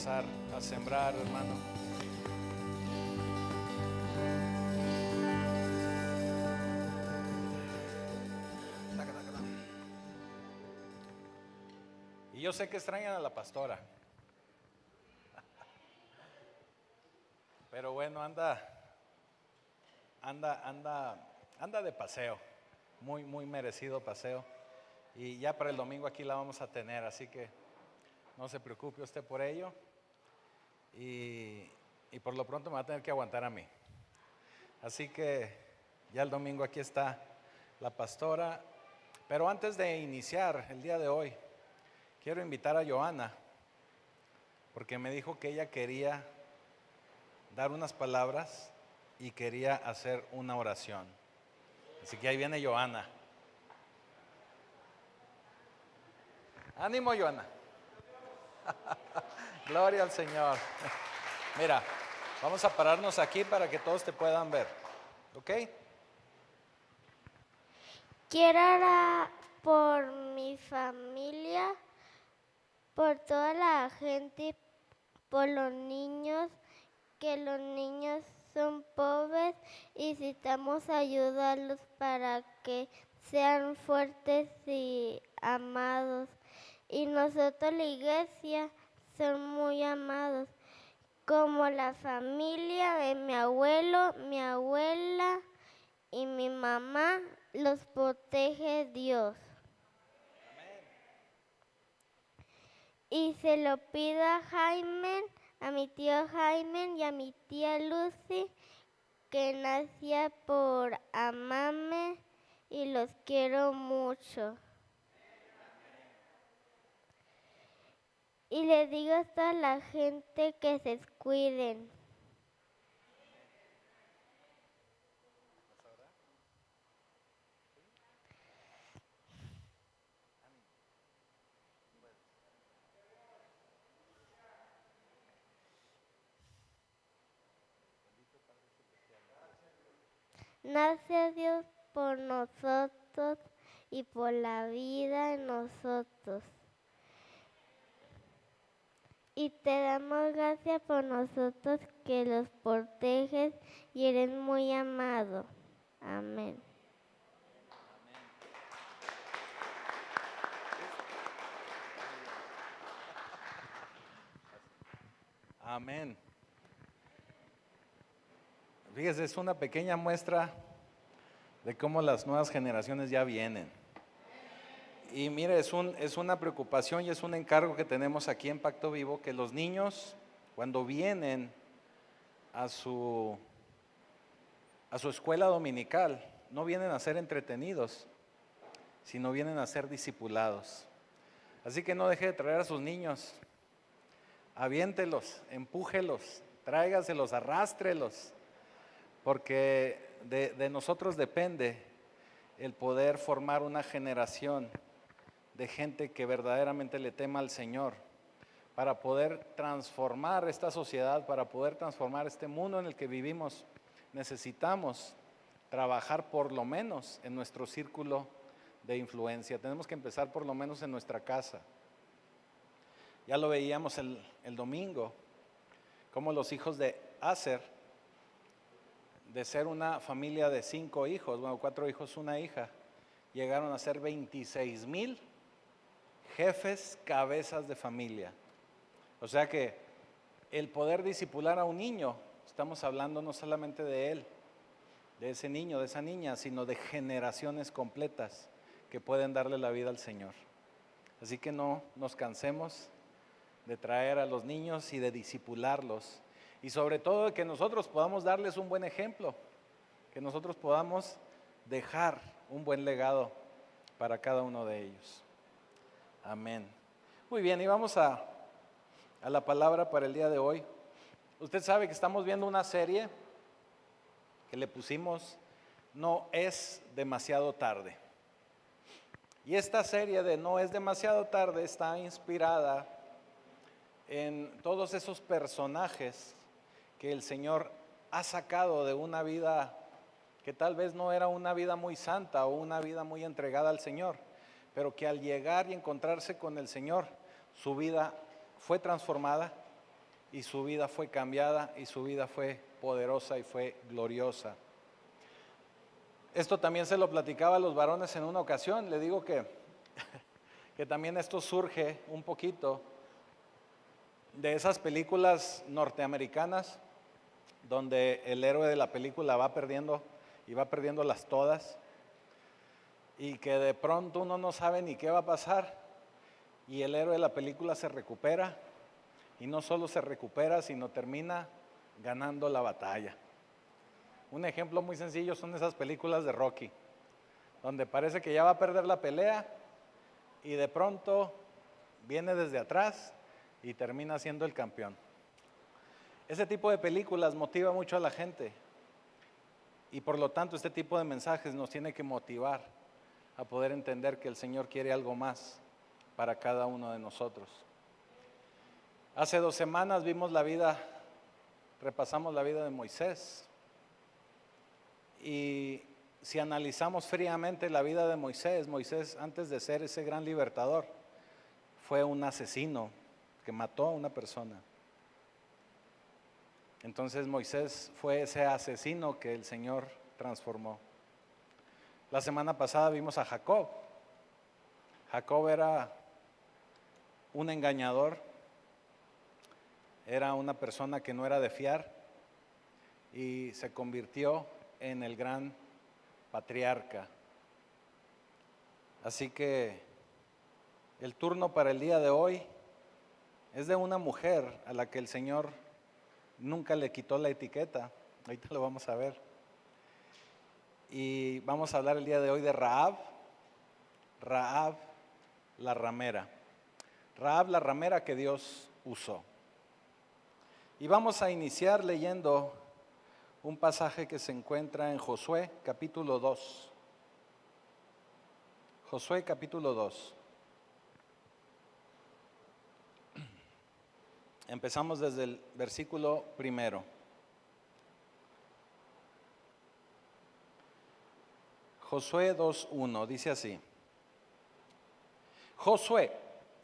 empezar a sembrar, hermano. Y yo sé que extrañan a la pastora, pero bueno, anda de paseo, muy merecido paseo. Y ya para el domingo aquí la vamos a tener, así que no se preocupe usted por ello. Y por lo pronto me va a tener que aguantar a mí. Así que ya el domingo aquí está la pastora. Pero antes de iniciar el día de hoy, quiero invitar a Joana, porque me dijo que ella quería dar unas palabras y quería hacer una oración. Así que ahí viene Joana. Ánimo, Joana. Gloria al Señor. Mira, vamos a pararnos aquí para que todos te puedan ver. ¿Ok? Quiero orar por mi familia, por toda la gente, por los niños, que los niños son pobres y necesitamos ayudarlos para que sean fuertes y amados. Y nosotros, la iglesia, son muy amados, como la familia de mi abuelo, mi abuela y mi mamá, los protege Dios. Y se lo pido a Jaime, a mi tío Jaime y a mi tía Lucy, que nació por amarme y los quiero mucho. Y le digo a toda la gente que se cuiden. Nace Dios por nosotros y por la vida en nosotros. Y te damos gracias por nosotros que los proteges y eres muy amado. Amén. Amén. Fíjese, es una pequeña muestra de cómo las nuevas generaciones ya vienen. Y mire, es una preocupación y es un encargo que tenemos aquí en Pacto Vivo, que los niños, cuando vienen a su escuela dominical, no vienen a ser entretenidos, sino vienen a ser discipulados. Así que no deje de traer a sus niños, aviéntelos, empújelos, tráigaselos, arrástrelos, porque de nosotros depende el poder formar una generación de gente que verdaderamente le tema al Señor, para poder transformar esta sociedad, para poder transformar este mundo en el que vivimos. Necesitamos trabajar por lo menos en nuestro círculo de influencia. Tenemos que empezar por lo menos en nuestra casa. Ya lo veíamos el domingo, como los hijos de Aser, de ser una familia de 5 hijos, 4 hijos, una hija, llegaron a ser 26,000 jefes, cabezas de familia. O sea que el poder discipular a un niño, estamos hablando no solamente de él, de ese niño, de esa niña, sino de generaciones completas que pueden darle la vida al Señor. Así que no nos cansemos de traer a los niños y de discipularlos. Y sobre todo de que nosotros podamos darles un buen ejemplo, que nosotros podamos dejar un buen legado para cada uno de ellos. Amén. Muy bien, y vamos a la palabra para el día de hoy. Usted sabe que estamos viendo una serie que le pusimos No es demasiado tarde. Y esta serie de No es demasiado tarde está inspirada en todos esos personajes que el Señor ha sacado de una vida que tal vez no era una vida muy santa o una vida muy entregada al Señor, pero que al llegar y encontrarse con el Señor, su vida fue transformada y su vida fue cambiada y su vida fue poderosa y fue gloriosa. Esto también se lo platicaba a los varones en una ocasión. Le digo que también esto surge un poquito de esas películas norteamericanas donde el héroe de la película va perdiendo y va perdiéndolas todas y que de pronto uno no sabe ni qué va a pasar y el héroe de la película se recupera y no solo se recupera sino termina ganando la batalla. Un ejemplo muy sencillo son esas películas de Rocky, donde parece que ya va a perder la pelea y de pronto viene desde atrás y termina siendo el campeón. Ese tipo de películas motiva mucho a la gente y por lo tanto este tipo de mensajes nos tiene que motivar a poder entender que el Señor quiere algo más para cada uno de nosotros. Hace 2 semanas repasamos la vida de Moisés. Y si analizamos fríamente la vida de Moisés, Moisés antes de ser ese gran libertador, fue un asesino que mató a una persona. Entonces Moisés fue ese asesino que el Señor transformó. La semana pasada vimos a Jacob. Jacob era un engañador, era una persona que no era de fiar y se convirtió en el gran patriarca. Así que el turno para el día de hoy es de una mujer a la que el Señor nunca le quitó la etiqueta. Ahorita lo vamos a ver. Y vamos a hablar el día de hoy de Rahab la ramera. Rahab la ramera que Dios usó. Y vamos a iniciar leyendo un pasaje que se encuentra en Josué capítulo 2. Josué capítulo 2. Empezamos desde el versículo 1. Josué 2:1 dice así: Josué,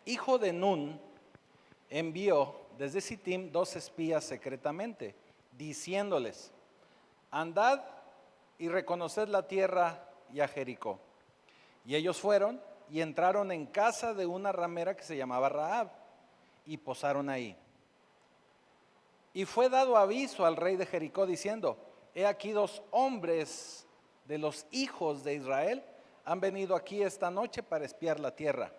hijo de Nun, envió desde Sittim 2 espías secretamente, diciéndoles: andad y reconoced la tierra y a Jericó. Y ellos fueron y entraron en casa de una ramera que se llamaba Rahab y posaron ahí. Y fue dado aviso al rey de Jericó diciendo: he aquí 2 hombres de los hijos de Israel han venido aquí esta noche para espiar la tierra.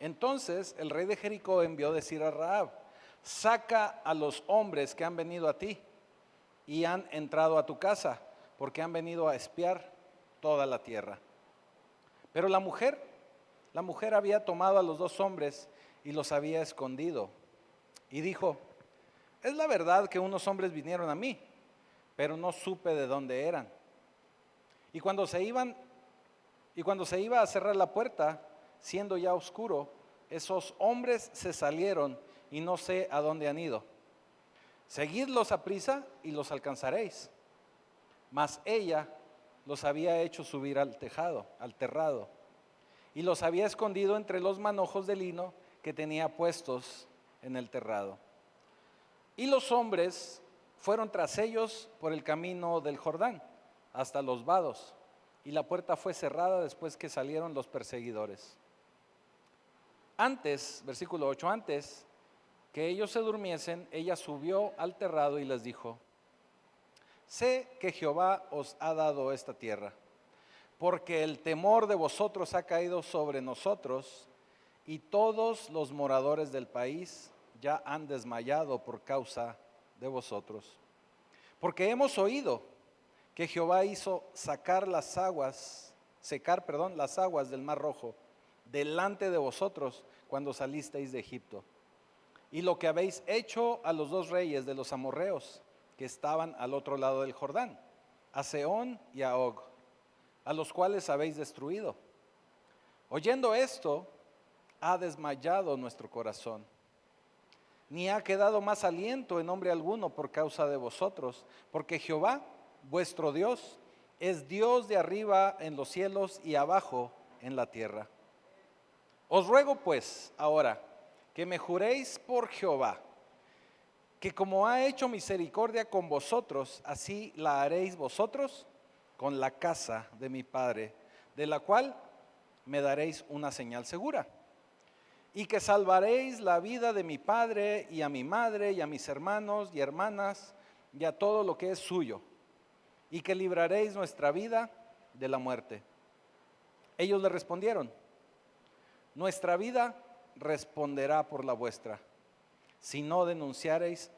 Entonces el rey de Jericó envió decir a Rahab: saca a los hombres que han venido a ti y han entrado a tu casa, porque han venido a espiar toda la tierra. Pero la mujer había tomado a los 2 hombres y los había escondido. Y dijo: es la verdad que unos hombres vinieron a mí, pero no supe de dónde eran. Y cuando se iba a cerrar la puerta, siendo ya oscuro, esos hombres se salieron y no sé a dónde han ido. Seguidlos aprisa y los alcanzaréis. Mas ella los había hecho subir al terrado, y los había escondido entre los manojos de lino que tenía puestos en el terrado. Y los hombres fueron tras ellos por el camino del Jordán hasta los vados, y la puerta fue cerrada después que salieron los perseguidores. Antes, versículo 8, antes que ellos se durmiesen, ella subió al terrado y les dijo: sé que Jehová os ha dado esta tierra, porque el temor de vosotros ha caído sobre nosotros, y todos los moradores del país ya han desmayado por causa de vosotros. Porque hemos oído que Jehová hizo secar las aguas del Mar Rojo delante de vosotros cuando salisteis de Egipto, y lo que habéis hecho a los 2 reyes de los amorreos que estaban al otro lado del Jordán, a Sehón y a Og, a los cuales habéis destruido. Oyendo esto, ha desmayado nuestro corazón, ni ha quedado más aliento en hombre alguno por causa de vosotros, porque Jehová, vuestro Dios, es Dios de arriba en los cielos y abajo en la tierra. Os ruego pues ahora que me juréis por Jehová, que como ha hecho misericordia con vosotros, así la haréis vosotros con la casa de mi Padre, de la cual me daréis una señal segura. Y que salvaréis la vida de mi padre y a mi madre y a mis hermanos y hermanas y a todo lo que es suyo, y que libraréis nuestra vida de la muerte. Ellos le respondieron: nuestra vida responderá por la vuestra, si no denunciareis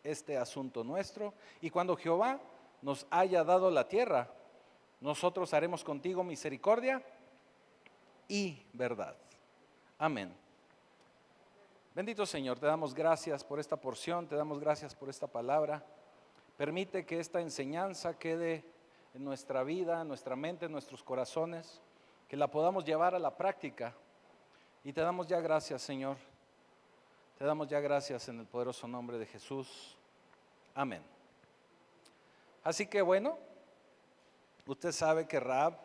este asunto nuestro, y cuando Jehová nos haya dado la tierra, nosotros haremos contigo misericordia y verdad. Amén. Bendito Señor, te damos gracias por esta porción, te damos gracias por esta palabra. Permite que esta enseñanza quede en nuestra vida, en nuestra mente, en nuestros corazones, que la podamos llevar a la práctica. Y te damos ya gracias, Señor. Te damos ya gracias en el poderoso nombre de Jesús. Amén. Así que bueno, usted sabe que Rahab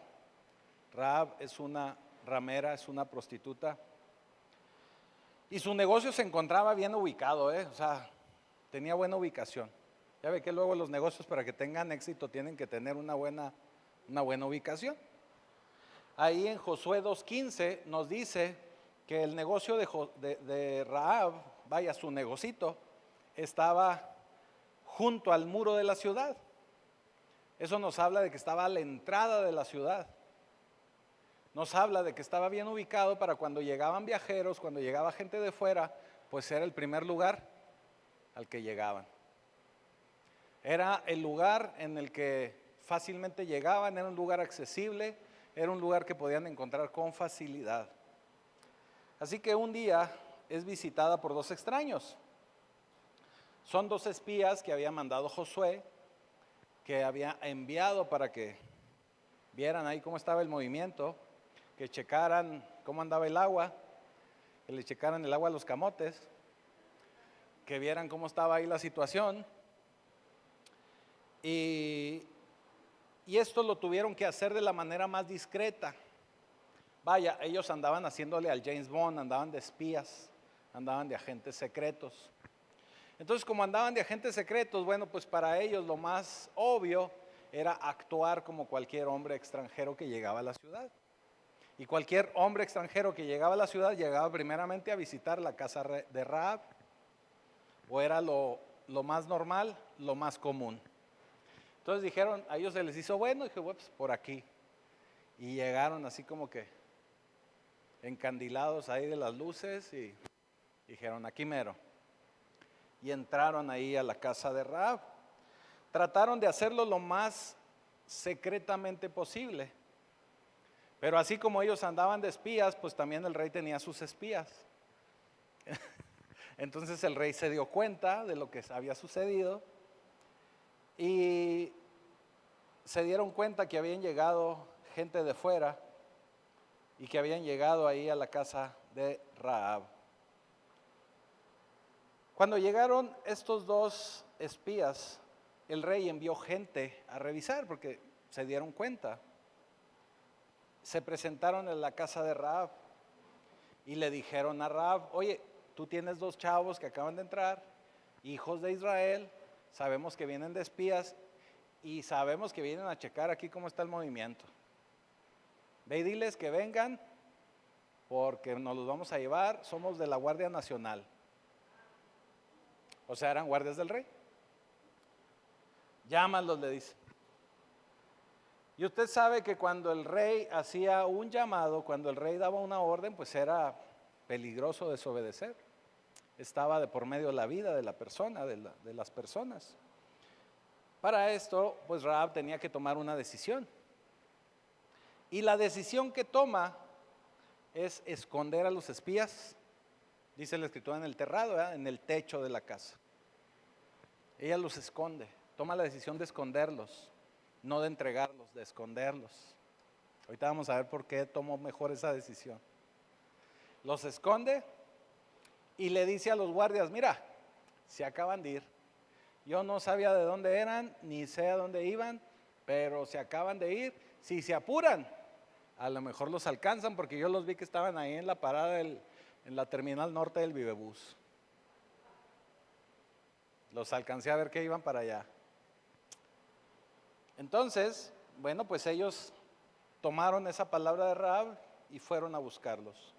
es una ramera, es una prostituta. Y su negocio se encontraba bien ubicado, o sea, tenía buena ubicación. Ya ve que luego los negocios, para que tengan éxito, tienen que tener una buena ubicación. Ahí en Josué 2:15 nos dice que el negocio de Rahab, vaya, su negocito, estaba junto al muro de la ciudad. Eso nos habla de que estaba a la entrada de la ciudad. Nos habla de que estaba bien ubicado para cuando llegaban viajeros, cuando llegaba gente de fuera, pues era el primer lugar al que llegaban. Era el lugar en el que fácilmente llegaban, era un lugar accesible, era un lugar que podían encontrar con facilidad. Así que un día es visitada por dos extraños. Son dos espías que había mandado Josué, que había enviado para que vieran ahí cómo estaba el movimiento, que checaran cómo andaba el agua, que le checaran el agua a los camotes, que vieran cómo estaba ahí la situación. Y esto lo tuvieron que hacer de la manera más discreta. Vaya, ellos andaban haciéndole al James Bond, andaban de espías, andaban de agentes secretos. Entonces, como andaban de agentes secretos, bueno, pues para ellos lo más obvio era actuar como cualquier hombre extranjero que llegaba a la ciudad. Y cualquier hombre extranjero que llegaba a la ciudad llegaba primeramente a visitar la casa de Rahab, o era lo más normal, lo más común. Entonces dijeron, a ellos se les hizo bueno, dije, pues por aquí. Y llegaron así como que encandilados ahí de las luces y dijeron, aquí mero. Y entraron ahí a la casa de Rahab. Trataron de hacerlo lo más secretamente posible. Pero así como ellos andaban de espías, pues también el rey tenía sus espías. Entonces el rey se dio cuenta de lo que había sucedido y se dieron cuenta que habían llegado gente de fuera y que habían llegado ahí a la casa de Rahab. Cuando llegaron estos dos espías, el rey envió gente a revisar porque se dieron cuenta. Se presentaron en la casa de Rahab y le dijeron a Rahab, oye, tú tienes dos chavos que acaban de entrar, hijos de Israel, sabemos que vienen de espías y sabemos que vienen a checar aquí cómo está el movimiento. Ve y diles que vengan porque nos los vamos a llevar, somos de la Guardia Nacional. O sea, eran guardias del rey. Llámalos, le dice. Y usted sabe que cuando el rey hacía un llamado, cuando el rey daba una orden, pues era peligroso desobedecer. Estaba de por medio la vida de la persona, de las personas. Para esto, pues Rahab tenía que tomar una decisión. Y la decisión que toma es esconder a los espías, dice la escritura, en el terrado, ¿verdad? En el techo de la casa. Ella los esconde, toma la decisión de esconderlos. No de entregarlos, de esconderlos. Ahorita vamos a ver por qué tomó mejor esa decisión. Los esconde y le dice a los guardias, mira, se acaban de ir. Yo no sabía de dónde eran, ni sé a dónde iban, pero se acaban de ir. Si se apuran, a lo mejor los alcanzan, porque yo los vi que estaban ahí en la parada, en la terminal norte del Vivebús. Los alcancé a ver que iban para allá. Entonces, bueno, pues ellos tomaron esa palabra de Rahab y fueron a buscarlos.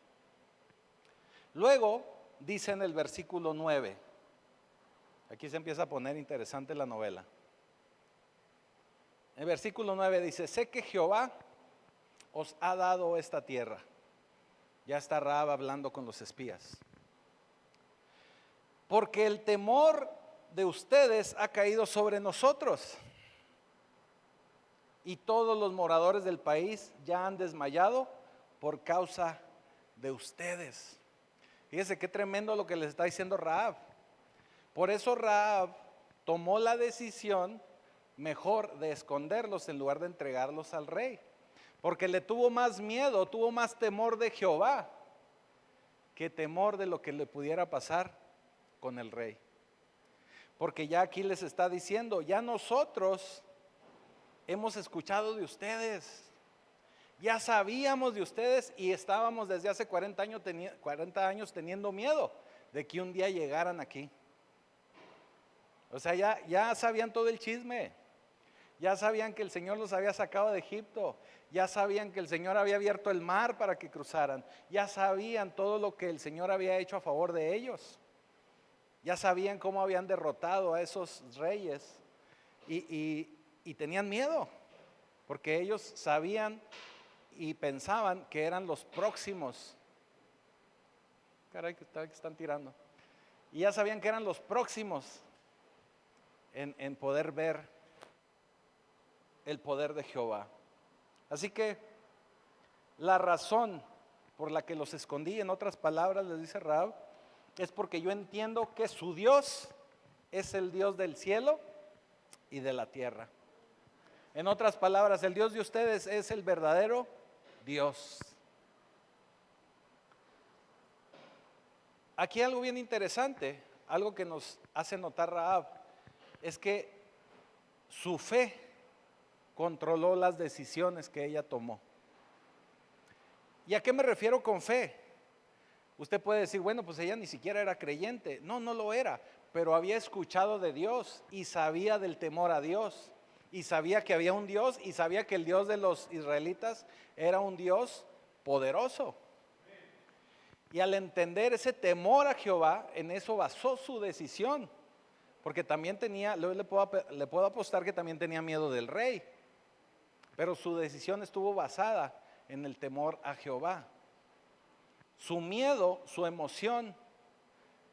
Luego, dice en el versículo 9, aquí se empieza a poner interesante la novela. El versículo 9 dice, sé que Jehová os ha dado esta tierra. Ya está Rahab hablando con los espías. Porque el temor de ustedes ha caído sobre nosotros. Y todos los moradores del país ya han desmayado por causa de ustedes. Fíjense qué tremendo lo que les está diciendo Rahab. Por eso Rahab tomó la decisión mejor de esconderlos en lugar de entregarlos al rey. Porque le tuvo más miedo, tuvo más temor de Jehová que temor de lo que le pudiera pasar con el rey. Porque ya aquí les está diciendo, ya nosotros hemos escuchado de ustedes, ya sabíamos de ustedes y estábamos desde hace 40 años teniendo miedo de que un día llegaran aquí. O sea, ya sabían todo el chisme, ya sabían que el Señor los había sacado de Egipto, ya sabían que el Señor había abierto el mar para que cruzaran, ya sabían todo lo que el Señor había hecho a favor de ellos, ya sabían cómo habían derrotado a esos reyes y tenían miedo, porque ellos sabían y pensaban que eran los próximos. Caray, que están tirando. Y ya sabían que eran los próximos en poder ver el poder de Jehová. Así que la razón por la que los escondí, en otras palabras les dice Rahab, es porque yo entiendo que su Dios es el Dios del cielo y de la tierra. En otras palabras, el Dios de ustedes es el verdadero Dios. Aquí algo bien interesante, algo que nos hace notar Rahab, es que su fe controló las decisiones que ella tomó. ¿Y a qué me refiero con fe? Usted puede decir, bueno, pues ella ni siquiera era creyente. No, no lo era, pero había escuchado de Dios y sabía del temor a Dios. Y sabía que había un Dios y sabía que el Dios de los israelitas era un Dios poderoso. Y al entender ese temor a Jehová, en eso basó su decisión. Porque también tenía, le puedo apostar que también tenía miedo del rey. Pero su decisión estuvo basada en el temor a Jehová. Su miedo, su emoción,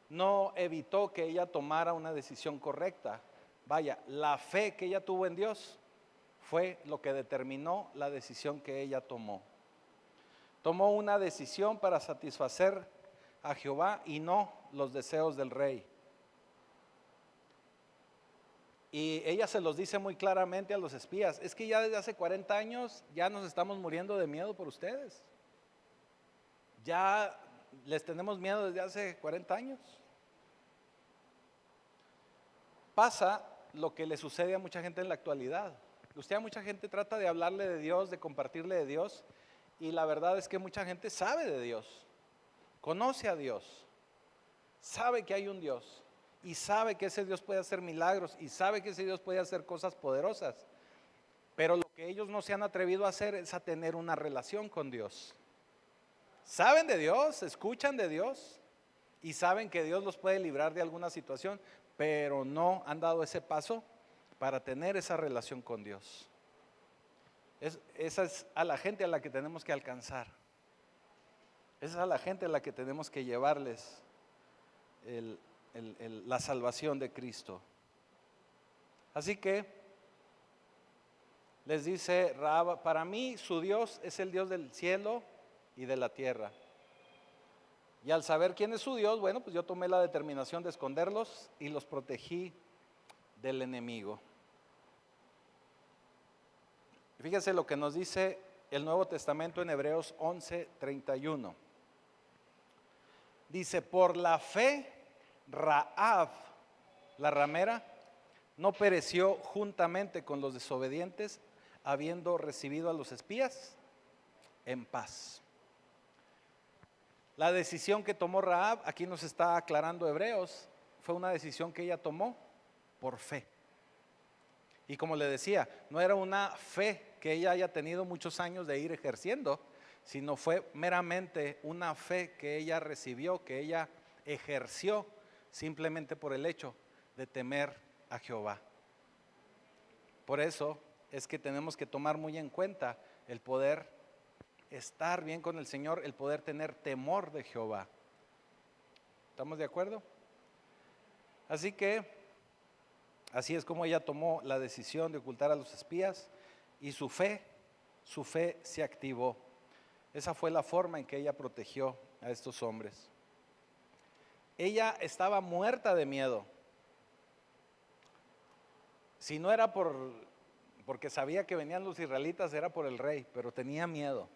no evitó que ella tomara una decisión correcta. Vaya, la fe que ella tuvo en Dios fue lo que determinó la decisión que ella tomó. Tomó una decisión para satisfacer a Jehová y no los deseos del rey. Y ella se los dice muy claramente a los espías, es que ya desde hace 40 años ya nos estamos muriendo de miedo por ustedes. Ya les tenemos miedo desde hace 40 años. Pasa lo que le sucede a mucha gente en la actualidad. Usted a mucha gente trata de hablarle de Dios, de compartirle de Dios, y la verdad es que mucha gente sabe de Dios, conoce a Dios, sabe que hay un Dios, y sabe que ese Dios puede hacer milagros, y sabe que ese Dios puede hacer cosas poderosas, pero lo que ellos no se han atrevido a hacer es a tener una relación con Dios. Saben de Dios, escuchan de Dios, y saben que Dios los puede librar de alguna situación, pero no han dado ese paso para tener esa relación con Dios. Esa es a la gente a la que tenemos que alcanzar. Esa es a la gente a la que tenemos que llevarles la salvación de Cristo. Así que les dice Rahab, para mí su Dios es el Dios del cielo y de la tierra. Y al saber quién es su Dios, bueno, pues yo tomé la determinación de esconderlos y los protegí del enemigo. Fíjense lo que nos dice el Nuevo Testamento en Hebreos 11:31. Dice, por la fe, Rahab, la ramera, no pereció juntamente con los desobedientes, habiendo recibido a los espías en paz. La decisión que tomó Rahab, aquí nos está aclarando Hebreos, fue una decisión que ella tomó por fe. Y como le decía, no era una fe que ella haya tenido muchos años de ir ejerciendo, sino fue meramente una fe que ella recibió, que ella ejerció simplemente por el hecho de temer a Jehová. Por eso es que tenemos que tomar muy en cuenta el poder estar bien con el Señor, el poder tener temor de Jehová. ¿Estamos de acuerdo? Así que, así es como ella tomó la decisión de ocultar a los espías y su fe se activó. Esa fue la forma en que ella protegió a estos hombres. Ella estaba muerta de miedo. Si no era porque sabía que venían los israelitas, era por el rey, pero tenía miedo.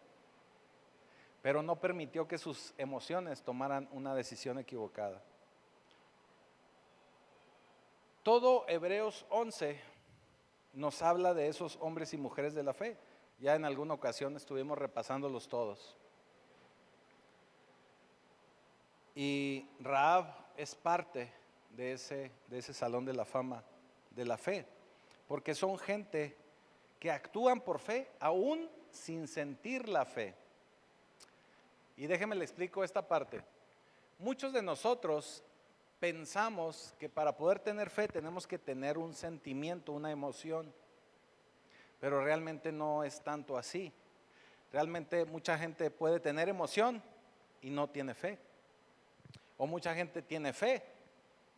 Pero no permitió que sus emociones tomaran una decisión equivocada. Todo Hebreos 11 nos habla de esos hombres y mujeres de la fe. Ya en alguna ocasión estuvimos repasándolos todos. Y Rahab es parte de ese salón de la fama de la fe, porque son gente que actúan por fe aún sin sentir la fe. Y déjeme le explico esta parte. Muchos de nosotros pensamos que para poder tener fe tenemos que tener un sentimiento, una emoción, pero realmente no es tanto así. Realmente mucha gente puede tener emoción y no tiene fe. O mucha gente tiene fe,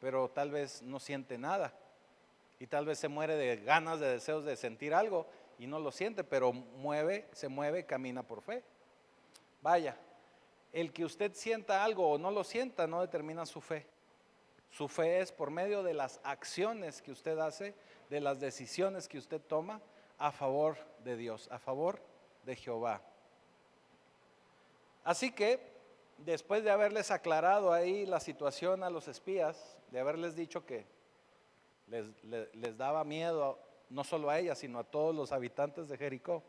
pero tal vez no siente nada. Y tal vez se muere de ganas, de deseos de sentir algo y no lo siente, pero se mueve, camina por fe. Vaya, el que usted sienta algo o no lo sienta no determina su fe. Su fe es por medio de las acciones que usted hace, de las decisiones que usted toma a favor de Dios, a favor de Jehová. Así que, después de haberles aclarado ahí la situación a los espías, de haberles dicho que les daba miedo, no solo a ellas, sino a todos los habitantes de Jericó,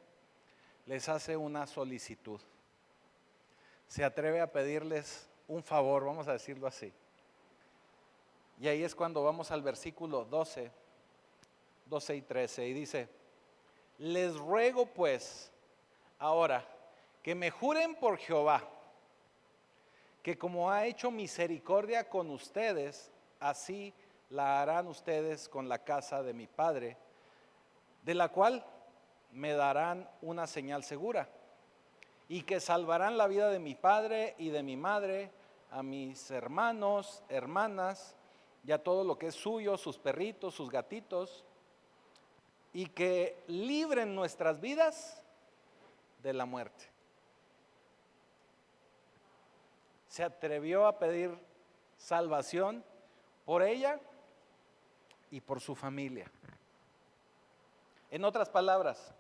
les hace una solicitud. Se atreve a pedirles un favor, vamos a decirlo así. Y ahí es cuando vamos al versículo 12 y 13, y dice: les ruego pues ahora que me juren por Jehová, que como ha hecho misericordia con ustedes, así la harán ustedes con la casa de mi padre, de la cual me darán una señal segura, y que salvarán la vida de mi padre y de mi madre, a mis hermanos, hermanas, y a todo lo que es suyo, sus perritos, sus gatitos, y que libren nuestras vidas de la muerte. Se atrevió a pedir salvación por ella y por su familia. En otras palabras,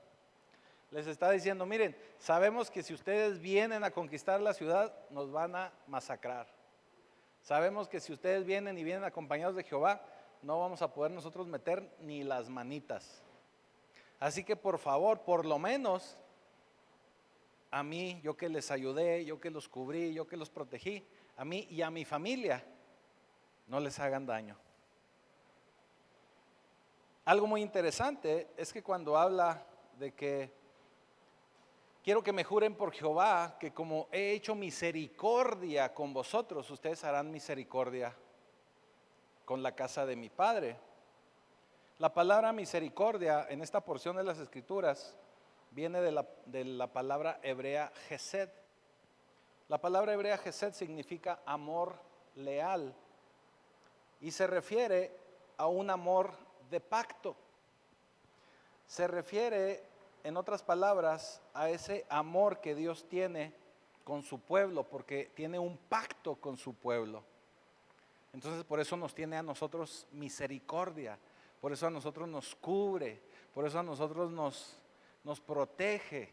les está diciendo: miren, sabemos que si ustedes vienen a conquistar la ciudad, nos van a masacrar. Sabemos que si ustedes vienen y vienen acompañados de Jehová, no vamos a poder nosotros meter ni las manitas. Así que por favor, por lo menos a mí, yo que les ayudé, yo que los cubrí, yo que los protegí, a mí y a mi familia, no les hagan daño. Algo muy interesante es que cuando habla de que quiero que me juren por Jehová, que como he hecho misericordia con vosotros, ustedes harán misericordia con la casa de mi padre. La palabra misericordia en esta porción de las Escrituras viene de la palabra hebrea Hesed. La palabra hebrea Hesed significa amor leal y se refiere a un amor de pacto. Se refiere, en otras palabras, a ese amor que Dios tiene con su pueblo, porque tiene un pacto con su pueblo. Entonces por eso nos tiene a nosotros misericordia, por eso a nosotros nos cubre, por eso a nosotros nos protege,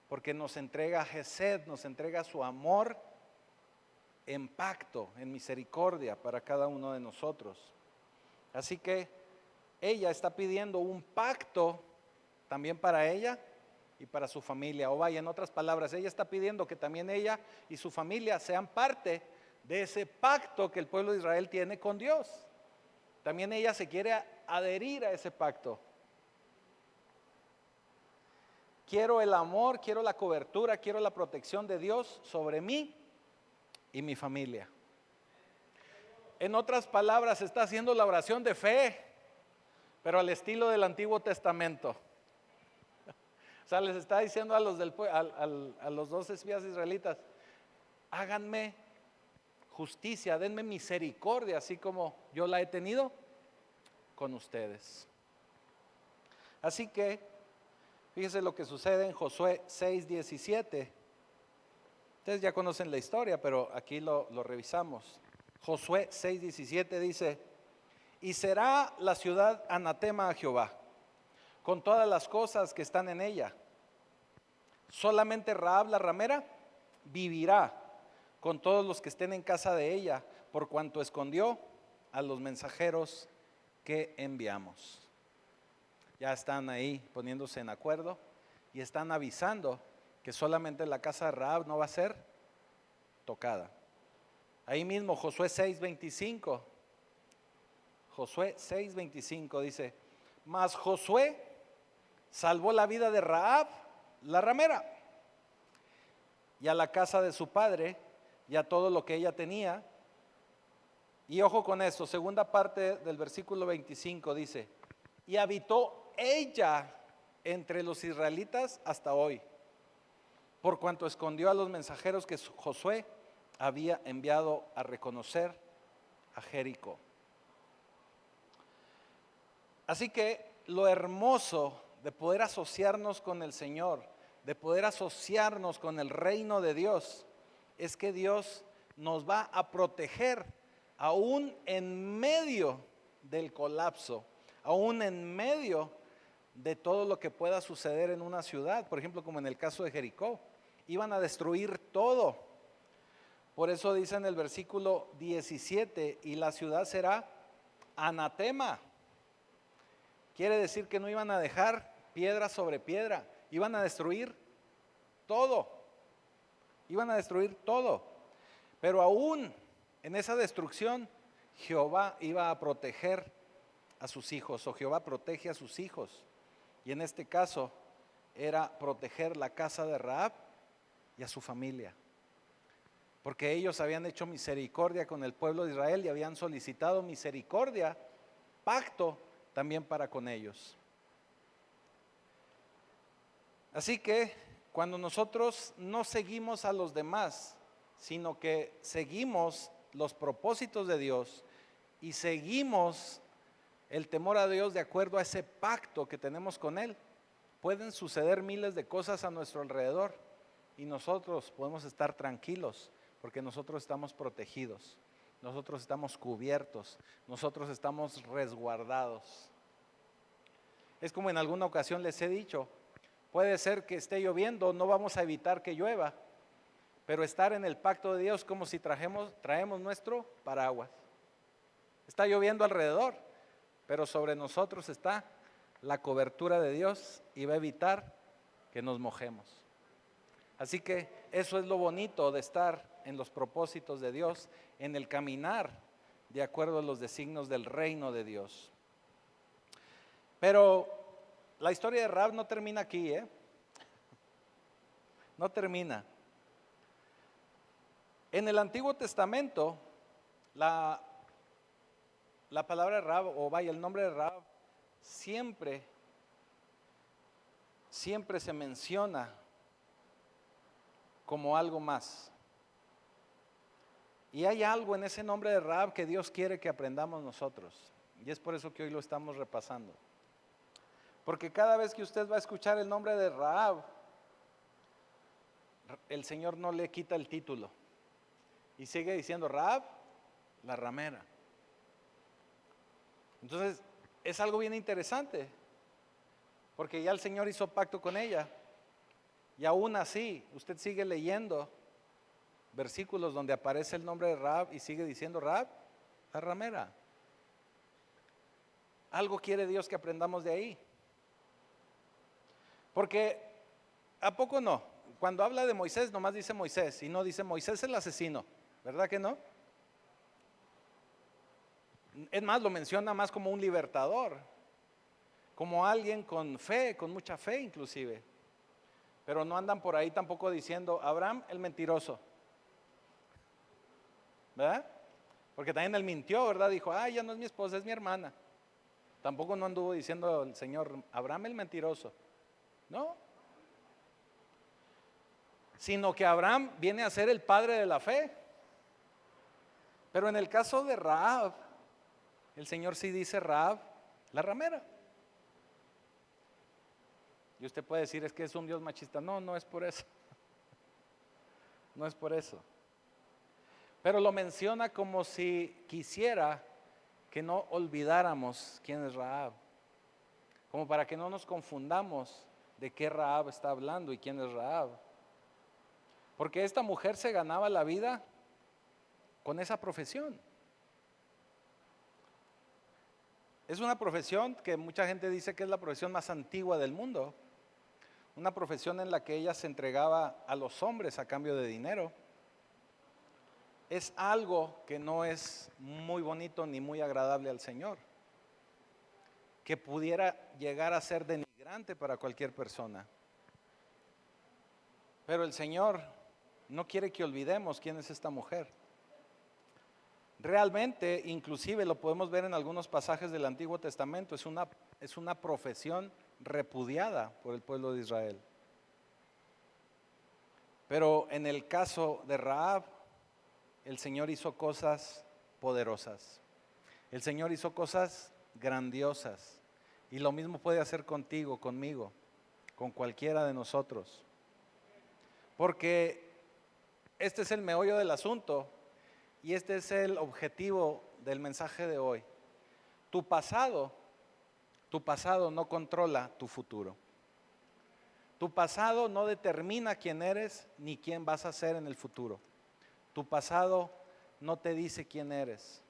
porque nos entrega Hesed, nos entrega su amor en pacto, en misericordia para cada uno de nosotros. Así que ella está pidiendo un pacto también para ella y para su familia. O vaya, en otras palabras, ella está pidiendo que también ella y su familia sean parte de ese pacto que el pueblo de Israel tiene con Dios. también ella se quiere adherir a ese pacto. Quiero el amor, quiero la cobertura, quiero la protección de Dios sobre mí y mi familia. En otras palabras, está haciendo la oración de fe, pero al estilo del Antiguo Testamento. O sea, les está diciendo a los 2 espías israelitas: háganme justicia, denme misericordia, así como yo la he tenido con ustedes. Así que, fíjense lo que sucede en Josué 6:17. Ustedes ya conocen la historia, pero aquí lo revisamos. Josué 6:17 dice: y será la ciudad anatema a Jehová, con todas las cosas que están en ella. Solamente Rahab la ramera vivirá con todos los que estén en casa de ella, por cuanto escondió a los mensajeros que enviamos. Ya están ahí poniéndose en acuerdo y están avisando que solamente la casa de Rahab no va a ser tocada. Ahí mismo Josué 6:25. Josué 6:25 dice: mas Josué salvó la vida de Rahab la ramera, y a la casa de su padre, y a todo lo que ella tenía. Y ojo con esto, segunda parte del versículo 25 dice: y habitó ella entre los israelitas hasta hoy, por cuanto escondió a los mensajeros que Josué había enviado a reconocer a Jericó. Así que lo hermoso de poder asociarnos con el Señor, de poder asociarnos con el reino de Dios, es que Dios nos va a proteger aún en medio del colapso, aún en medio de todo lo que pueda suceder en una ciudad. Por ejemplo, como en el caso de Jericó, iban a destruir todo. Por eso dice en el versículo 17: y la ciudad será anatema. Quiere decir que no iban a dejar piedra sobre piedra, iban a destruir todo. Iban a destruir todo. Pero aún en esa destrucción, Jehová iba a proteger a sus hijos, o Jehová protege a sus hijos. Y en este caso era proteger la casa de Rahab y a su familia, porque ellos habían hecho misericordia con el pueblo de Israel y habían solicitado misericordia, pacto también para con ellos. Así que cuando nosotros no seguimos a los demás, sino que seguimos los propósitos de Dios y seguimos el temor a Dios de acuerdo a ese pacto que tenemos con Él, pueden suceder miles de cosas a nuestro alrededor y nosotros podemos estar tranquilos porque nosotros estamos protegidos, nosotros estamos cubiertos, nosotros estamos resguardados. Es como en alguna ocasión les he dicho: puede ser que esté lloviendo, no vamos a evitar que llueva, pero estar en el pacto de Dios como si traemos nuestro paraguas. Está lloviendo alrededor, pero sobre nosotros está la cobertura de Dios y va a evitar que nos mojemos. Así que eso es lo bonito de estar en los propósitos de Dios, en el caminar de acuerdo a los designios del reino de Dios. Pero la historia de Rahab no termina aquí, no termina. En el Antiguo Testamento, la palabra Rahab, o vaya, el nombre de Rahab, siempre se menciona como algo más. Y hay algo en ese nombre de Rahab que Dios quiere que aprendamos nosotros. Y es por eso que hoy lo estamos repasando. Porque cada vez que usted va a escuchar el nombre de Rahab, el Señor no le quita el título. Y sigue diciendo Rahab, la ramera. Entonces, es algo bien interesante. Porque ya el Señor hizo pacto con ella. Y aún así, usted sigue leyendo versículos donde aparece el nombre de Rahab y sigue diciendo Rahab, la ramera. Algo quiere Dios que aprendamos de ahí. Porque, ¿a poco no? Cuando habla de Moisés, nomás dice Moisés y no dice Moisés el asesino, ¿verdad que no? Es más, lo menciona más como un libertador, como alguien con fe, con mucha fe inclusive. Pero no andan por ahí tampoco diciendo, Abraham el mentiroso, ¿verdad? Porque también él mintió, ¿verdad? Dijo, ya no es mi esposa, es mi hermana. Tampoco no anduvo diciendo el Señor, Abraham el mentiroso. No. Sino que Abraham viene a ser el padre de la fe. Pero en el caso de Rahab, el Señor sí dice Rahab, la ramera. Y usted puede decir, es que es un Dios machista. No, no es por eso. No es por eso. Pero lo menciona como si quisiera que no olvidáramos quién es Rahab. Como para que no nos confundamos de qué Rahab está hablando y quién es Rahab. Porque esta mujer se ganaba la vida con esa profesión. Es una profesión que mucha gente dice que es la profesión más antigua del mundo. Una profesión en la que ella se entregaba a los hombres a cambio de dinero. Es algo que no es muy bonito ni muy agradable al Señor. Que pudiera llegar a ser denigrante para cualquier persona. Pero el Señor no quiere que olvidemos quién es esta mujer. Realmente, inclusive lo podemos ver en algunos pasajes del Antiguo Testamento, es una profesión repudiada por el pueblo de Israel. Pero en el caso de Rahab, el Señor hizo cosas poderosas. El Señor hizo cosas grandiosas. Y lo mismo puede hacer contigo, conmigo, con cualquiera de nosotros. Porque este es el meollo del asunto y este es el objetivo del mensaje de hoy. Tu pasado no controla tu futuro. Tu pasado no determina quién eres ni quién vas a ser en el futuro. Tu pasado no te dice quién eres.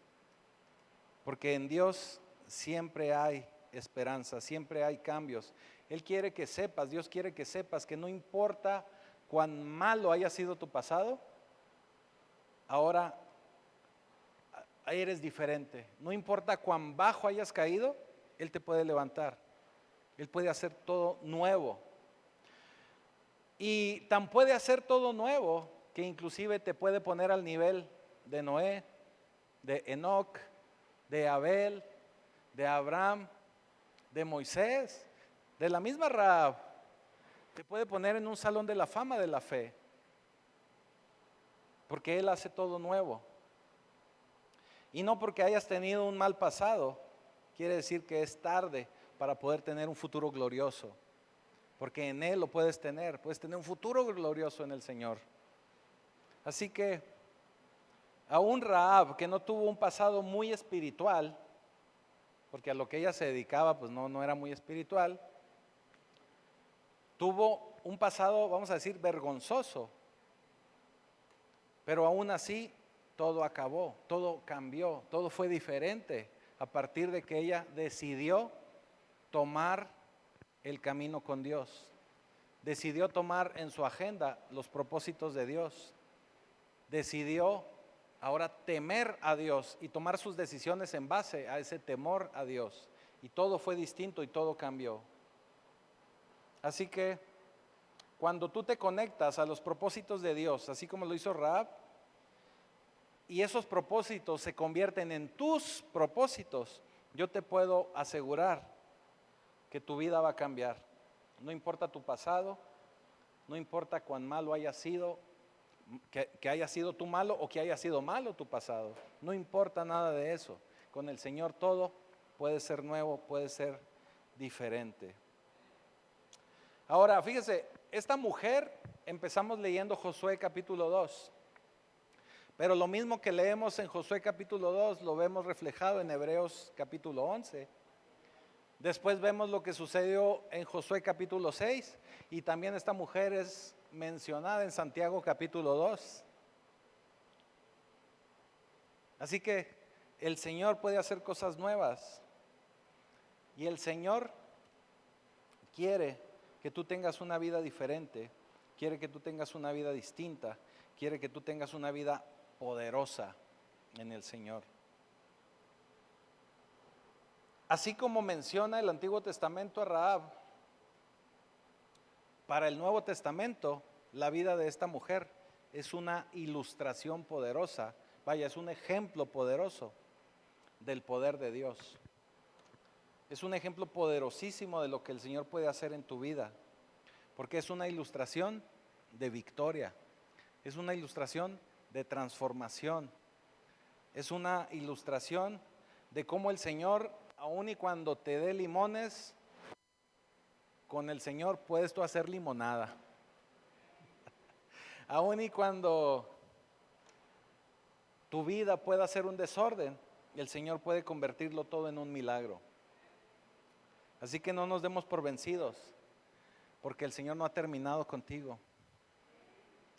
Porque en Dios siempre hay esperanza, siempre hay cambios. Él quiere que sepas, Dios quiere que sepas que no importa cuán malo haya sido tu pasado, ahora eres diferente. No importa cuán bajo hayas caído, Él te puede levantar. Él puede hacer todo nuevo. Y tan puede hacer todo nuevo que inclusive te puede poner al nivel de Noé, de Enoc, de Abel, de Abraham, de Moisés, de la misma Rahab. Te puede poner en un salón de la fama de la fe. Porque Él hace todo nuevo. Y no porque hayas tenido un mal pasado, quiere decir que es tarde para poder tener un futuro glorioso. Porque en Él lo puedes tener un futuro glorioso en el Señor. Así que, aún Rahab, que no tuvo un pasado muy espiritual, porque a lo que ella se dedicaba pues no era muy espiritual, tuvo un pasado, vamos a decir, vergonzoso. Pero aún así, todo acabó, todo cambió, todo fue diferente a partir de que ella decidió tomar el camino con Dios. Decidió tomar en su agenda los propósitos de Dios. Decidió ahora temer a Dios y tomar sus decisiones en base a ese temor a Dios. Y todo fue distinto y todo cambió. Así que cuando tú te conectas a los propósitos de Dios, así como lo hizo Rahab, y esos propósitos se convierten en tus propósitos, yo te puedo asegurar que tu vida va a cambiar. No importa tu pasado, no importa cuán malo haya sido, que haya sido tú malo o que haya sido malo tu pasado. No importa nada de eso. Con el Señor todo puede ser nuevo, puede ser diferente. Ahora, fíjese, esta mujer, empezamos leyendo Josué capítulo 2. Pero lo mismo que leemos en Josué capítulo 2, lo vemos reflejado en Hebreos capítulo 11. Después vemos lo que sucedió en Josué capítulo 6 y también esta mujer es mencionada en Santiago capítulo 2. Así que el Señor puede hacer cosas nuevas y el Señor quiere que tú tengas una vida diferente, quiere que tú tengas una vida distinta, quiere que tú tengas una vida poderosa en el Señor. Así como menciona el Antiguo Testamento a Rahab, para el Nuevo Testamento, la vida de esta mujer es una ilustración poderosa, vaya, es un ejemplo poderoso del poder de Dios. Es un ejemplo poderosísimo de lo que el Señor puede hacer en tu vida, porque es una ilustración de victoria, es una ilustración de transformación, es una ilustración de cómo el Señor, aun y cuando te dé limones, con el Señor puedes tú hacer limonada. Aun y cuando tu vida pueda ser un desorden, el Señor puede convertirlo todo en un milagro. Así que no nos demos por vencidos, porque el Señor no ha terminado contigo.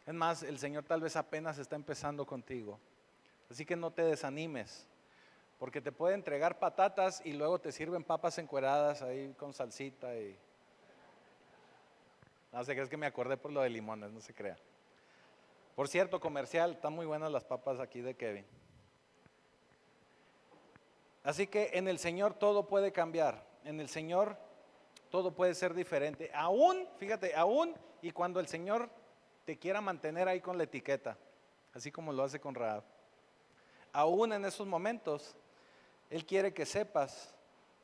Es más, el Señor tal vez apenas está empezando contigo. Así que no te desanimes, porque te puede entregar patatas y luego te sirven papas encueradas ahí con salsita y... No sé, es que me acordé por lo de limones, no se crea. Por cierto, comercial, están muy buenas las papas aquí de Kevin. Así que en el Señor todo puede cambiar, en el Señor todo puede ser diferente. Aún, fíjate, aún y cuando el Señor te quiera mantener ahí con la etiqueta, así como lo hace con Rahab. Aún en esos momentos, Él quiere que sepas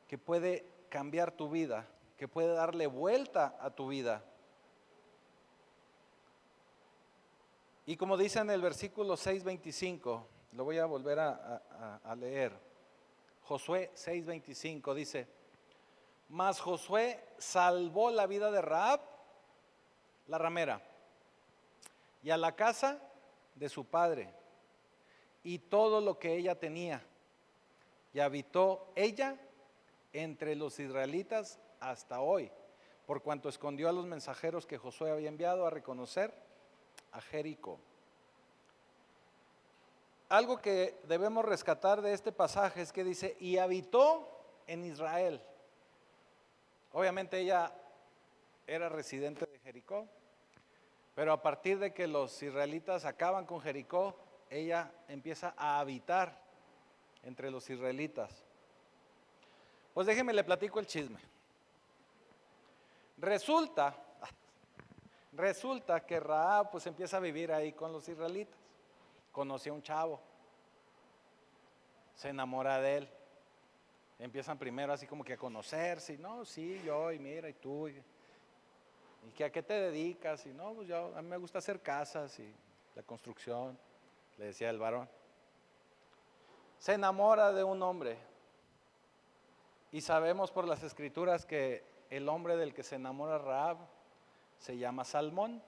que puede cambiar tu vida, que puede darle vuelta a tu vida. Y como dice en el versículo 6:25, lo voy a volver a leer. Josué 6:25 dice: mas Josué salvó la vida de Rahab, la ramera, y a la casa de su padre, y todo lo que ella tenía, y habitó ella entre los israelitas hasta hoy, por cuanto escondió a los mensajeros que Josué había enviado a reconocer a Jericó. Algo que debemos rescatar de este pasaje es que dice, y habitó en Israel. Obviamente ella era residente de Jericó, pero a partir de que los israelitas acaban con Jericó, ella empieza a habitar entre los israelitas. Pues déjeme le platico el chisme. Resulta que Rahab pues empieza a vivir ahí con los israelitas. Conoce a un chavo, se enamora de él, empiezan primero así como que a conocerse, y no, sí, yo, y mira, y tú, y que a qué te dedicas, y no, pues yo, a mí me gusta hacer casas y la construcción, le decía el varón. Se enamora de un hombre, y sabemos por las escrituras que el hombre del que se enamora Rahab se llama Salmón.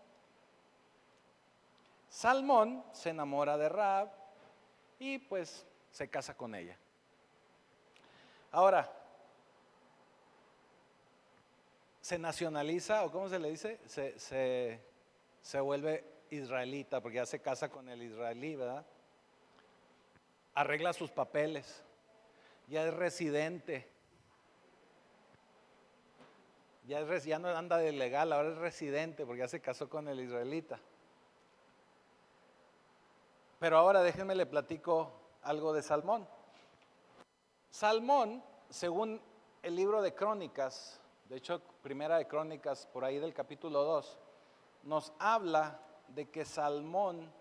Salmón se enamora de Rahab y pues se casa con ella. Ahora, se nacionaliza, o ¿cómo se le dice? Se vuelve israelita, porque ya se casa con el israelí, ¿verdad? Arregla sus papeles, ya es residente, ya no anda de legal, ahora es residente, porque ya se casó con el israelita. Pero ahora déjenme le platico algo de Salmón. Salmón, según el libro de Crónicas, de hecho, Primera de Crónicas, por ahí del capítulo 2, nos habla de que Salmón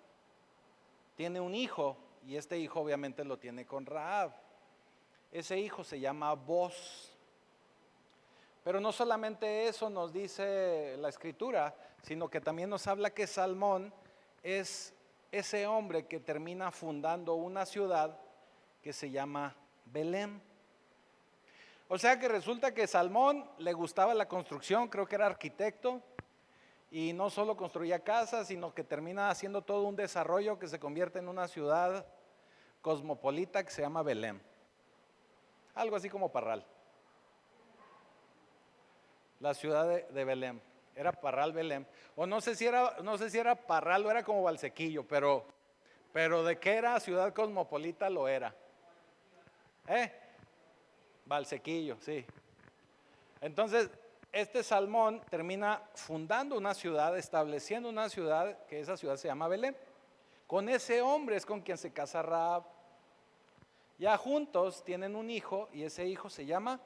tiene un hijo, y este hijo obviamente lo tiene con Rahab. Ese hijo se llama Boz. Pero no solamente eso nos dice la escritura, sino que también nos habla que Salmón es ese hombre que termina fundando una ciudad que se llama Belén. O sea que resulta que Salmón le gustaba la construcción, creo que era arquitecto, y no solo construía casas, sino que termina haciendo todo un desarrollo que se convierte en una ciudad cosmopolita que se llama Belén. Algo así como Parral. La ciudad de Belén. Era Parral, Belén. O no sé si era Parral o era como Valsequillo, pero de que era ciudad cosmopolita lo era. Valsequillo, sí. Entonces, este Salmón termina fundando una ciudad, estableciendo una ciudad, que esa ciudad se llama Belén. Con ese hombre es con quien se casa Rahab. Ya juntos tienen un hijo y ese hijo se llama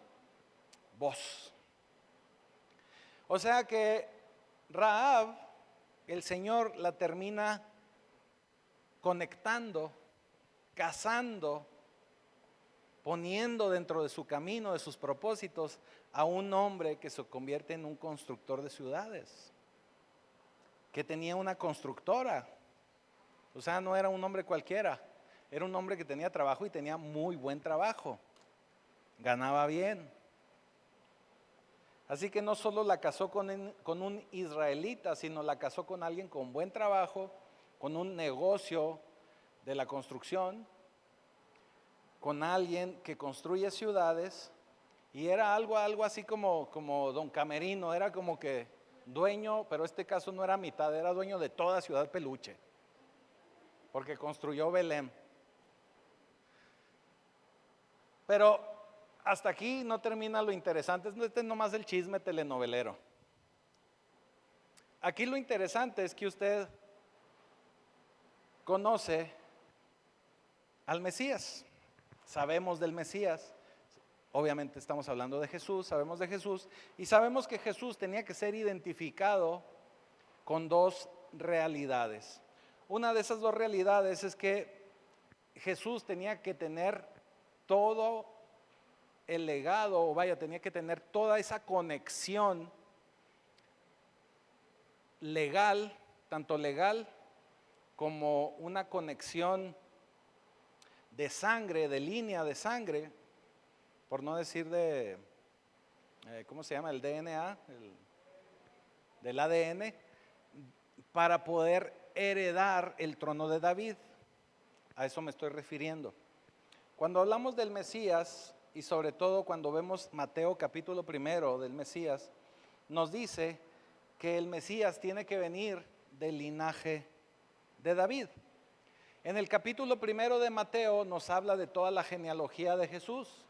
Boz. O sea que Rahab, el Señor la termina conectando, casando, poniendo dentro de su camino, de sus propósitos, a un hombre que se convierte en un constructor de ciudades, que tenía una constructora. O sea, no era un hombre cualquiera, era un hombre que tenía trabajo y tenía muy buen trabajo, ganaba bien. Así que no solo la casó con un israelita, sino la casó con alguien con buen trabajo, con un negocio de la construcción, con alguien que construye ciudades, y era algo así como Don Camerino, era como que dueño, pero este caso no era mitad, era dueño de toda Ciudad Peluche, porque construyó Belén. Pero hasta aquí no termina lo interesante, este es nomás el chisme telenovelero. Aquí lo interesante es que usted conoce al Mesías, sabemos del Mesías, obviamente estamos hablando de Jesús, sabemos de Jesús y sabemos que Jesús tenía que ser identificado con dos realidades. Una de esas dos realidades es que Jesús tenía que tener todo el legado, o vaya, tenía que tener toda esa conexión legal, tanto legal como una conexión de sangre, de línea de sangre, por no decir de, ¿cómo se llama? El DNA, del ADN, para poder heredar el trono de David. A eso me estoy refiriendo. Cuando hablamos del Mesías, y sobre todo cuando vemos Mateo capítulo 1 del Mesías, nos dice que el Mesías tiene que venir del linaje de David. En el capítulo 1 de Mateo nos habla de toda la genealogía de Jesús.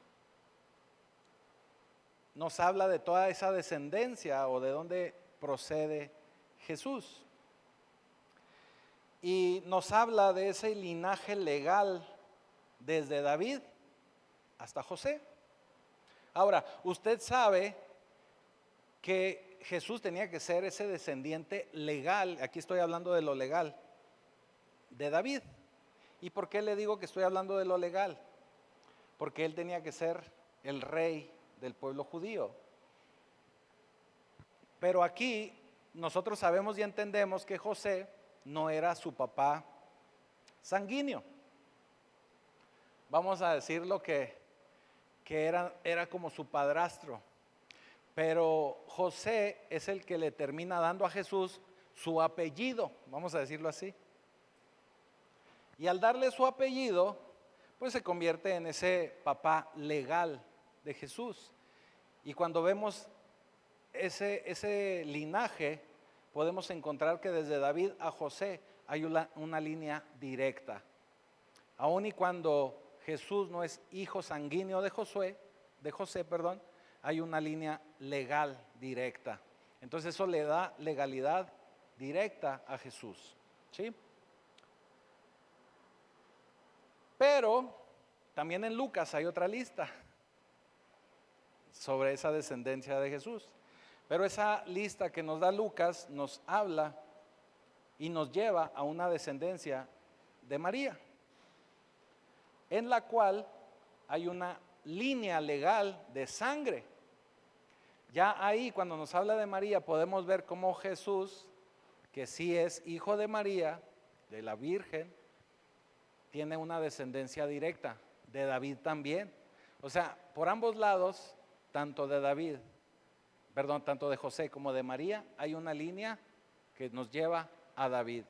Nos habla de toda esa descendencia o de dónde procede Jesús. Y nos habla de ese linaje legal desde David hasta José. Ahora, usted sabe que Jesús tenía que ser ese descendiente legal, aquí estoy hablando de lo legal, de David. ¿Y por qué le digo que estoy hablando de lo legal? Porque él tenía que ser el rey del pueblo judío. Pero aquí nosotros sabemos y entendemos que José no era su papá sanguíneo. Vamos a decir lo que era como su padrastro. Pero José es el que le termina dando a Jesús su apellido, vamos a decirlo así. Y al darle su apellido, pues se convierte en ese papá legal de Jesús. Y cuando vemos ese linaje, podemos encontrar que desde David a José hay una línea directa. Aun y cuando Jesús no es hijo sanguíneo de José, hay una línea legal directa. Entonces eso le da legalidad directa a Jesús, ¿sí? Pero también en Lucas hay otra lista sobre esa descendencia de Jesús. Pero esa lista que nos da Lucas nos habla y nos lleva a una descendencia de María, en la cual hay una línea legal de sangre. Ya ahí cuando nos habla de María podemos ver cómo Jesús, que sí es hijo de María, de la Virgen, tiene una descendencia directa, de David también. O sea, por ambos lados, tanto de José como de María, hay una línea que nos lleva a David.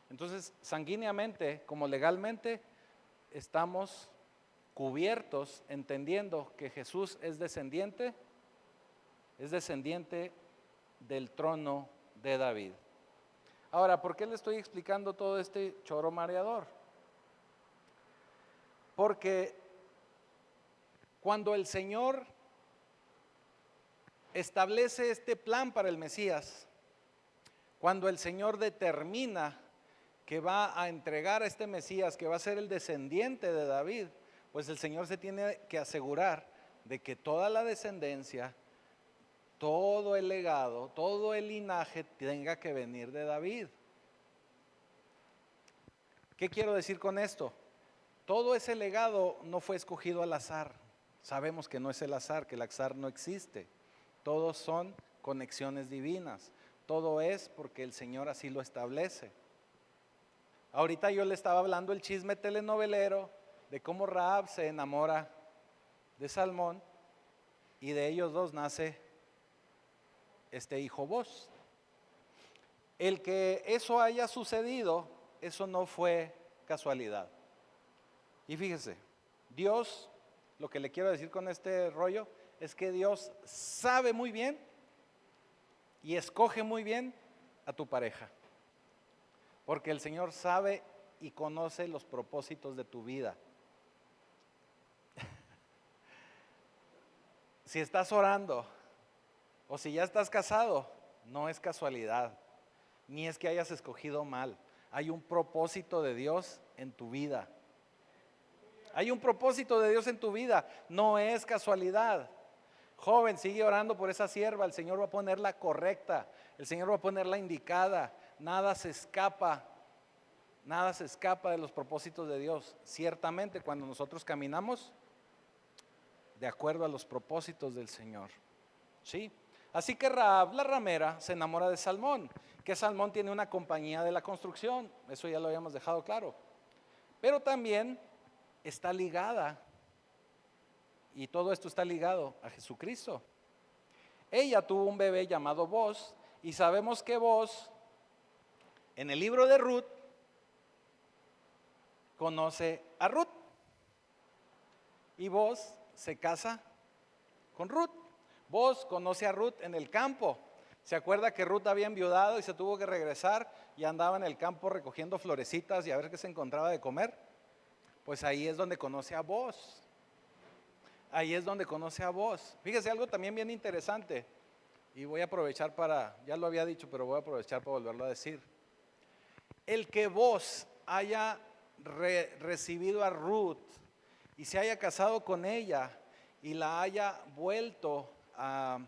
Entonces, sanguíneamente como legalmente, estamos cubiertos entendiendo que Jesús es descendiente del trono de David. Ahora, ¿por qué le estoy explicando todo este choro mareador? Porque cuando el Señor establece este plan para el Mesías, cuando el Señor determina que va a entregar a este Mesías, que va a ser el descendiente de David, pues el Señor se tiene que asegurar de que toda la descendencia, todo el legado, todo el linaje tenga que venir de David. ¿Qué quiero decir con esto? Todo ese legado no fue escogido al azar. Sabemos que no es el azar, que el azar no existe. Todos son conexiones divinas. Todo es porque el Señor así lo establece. Ahorita yo le estaba hablando el chisme telenovelero de cómo Rahab se enamora de Salmón y de ellos dos nace este hijo Boz. El que eso haya sucedido, eso no fue casualidad. Y fíjese, Dios, lo que le quiero decir con este rollo, es que Dios sabe muy bien y escoge muy bien a tu pareja. Porque el Señor sabe y conoce los propósitos de tu vida. Si estás orando o si ya estás casado, no es casualidad, ni es que hayas escogido mal. Hay un propósito de Dios en tu vida. Hay un propósito de Dios en tu vida, no es casualidad. Joven, sigue orando por esa sierva, el Señor va a poner la correcta, el Señor va a poner la indicada, nada se escapa de los propósitos de Dios. Ciertamente cuando nosotros caminamos de acuerdo a los propósitos del Señor. ¿Sí? Así que Rahab, la ramera, se enamora de Salmón, que Salmón tiene una compañía de la construcción, eso ya lo habíamos dejado claro. Pero también está ligada, y todo esto está ligado a Jesucristo. Ella tuvo un bebé llamado Boz, y sabemos que Boz, en el libro de Ruth, conoce a Ruth. Y Boz se casa con Ruth. Boz conoce a Ruth en el campo. ¿Se acuerda que Ruth había enviudado y se tuvo que regresar y andaba en el campo recogiendo florecitas y a ver qué se encontraba de comer? Pues ahí es donde conoce a Boz. Ahí es donde conoce a Boz. Fíjese algo también bien interesante. Y voy a aprovechar ya lo había dicho, pero voy a aprovechar para volverlo a decir. El que Boz haya recibido a Ruth y se haya casado con ella y la haya vuelto a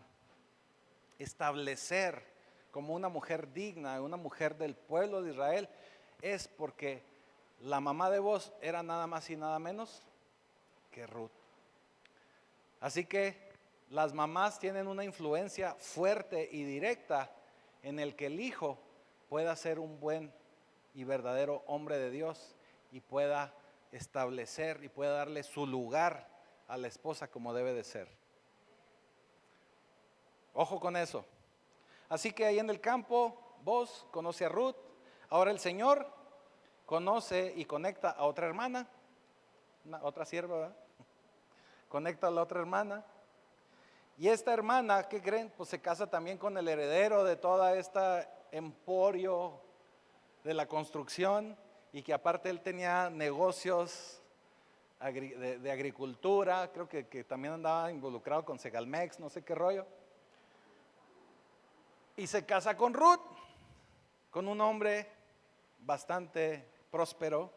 establecer como una mujer digna, una mujer del pueblo de Israel, es porque la mamá de Boz era nada más y nada menos que Ruth. Así que las mamás tienen una influencia fuerte y directa en el que el hijo pueda ser un buen y verdadero hombre de Dios y pueda establecer y pueda darle su lugar a la esposa como debe de ser. Ojo con eso. Así que ahí en el campo, Boz conoce a Ruth. Ahora el Señor conoce y conecta a otra hermana, otra sierva, ¿verdad? Conecta a la otra hermana. Y esta hermana, ¿qué creen? Pues se casa también con el heredero de toda esta emporio de la construcción y que aparte él tenía negocios de agricultura, creo que también andaba involucrado con Segalmex, no sé qué rollo. Y se casa con Ruth, con un hombre bastante próspero.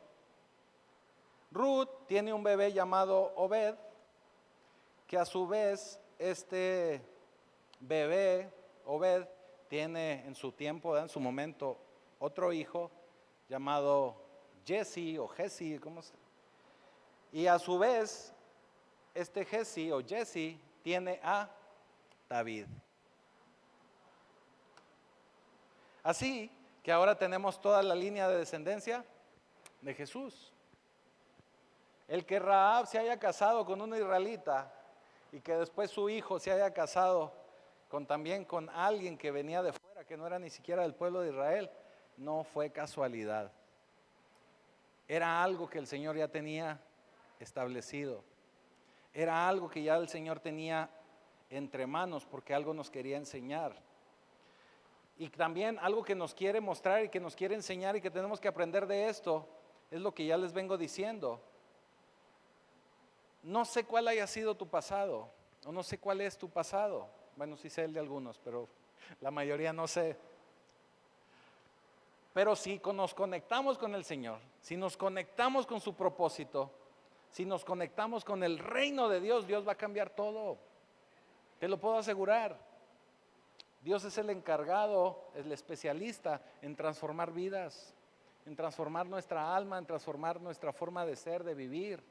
Ruth tiene un bebé llamado Obed, que a su vez este bebé, Obed, tiene en su tiempo, en su momento, otro hijo llamado Jesse o Jesse, ¿cómo se? Y a su vez, este Jesse o Jesse tiene a David. Así que ahora tenemos toda la línea de descendencia de Jesús. El que Rahab se haya casado con una israelita y que después su hijo se haya casado también con alguien que venía de fuera, que no era ni siquiera del pueblo de Israel, no fue casualidad. Era algo que el Señor ya tenía establecido. Era algo que ya el Señor tenía entre manos porque algo nos quería enseñar. Y también algo que nos quiere mostrar y que nos quiere enseñar y que tenemos que aprender de esto es lo que ya les vengo diciendo. No sé cuál haya sido tu pasado, o no sé cuál es tu pasado. Bueno, sí sé el de algunos, pero la mayoría no sé. Pero si nos conectamos con el Señor, si nos conectamos con su propósito, Si nos conectamos con el reino de Dios, Dios va a cambiar todo. Te lo puedo asegurar. Dios es el encargado, el especialista en transformar vidas, en transformar nuestra alma, en transformar nuestra forma de ser, de vivir.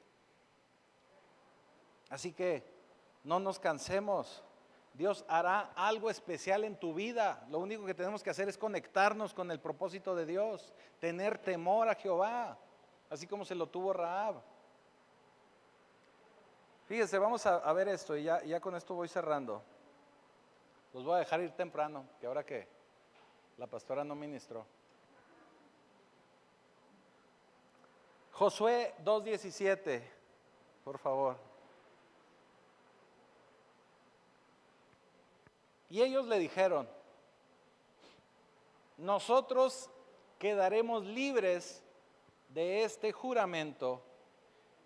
Así que no nos cansemos. Dios hará algo especial en tu vida. Lo único que tenemos que hacer es conectarnos con el propósito de Dios, tener temor a Jehová, así como se lo tuvo Rahab. Fíjense, vamos a ver esto y ya con esto voy cerrando. Los voy a dejar ir temprano, que ahora que la pastora no ministró. Josué 2:17, por favor. Y ellos le dijeron: nosotros quedaremos libres de este juramento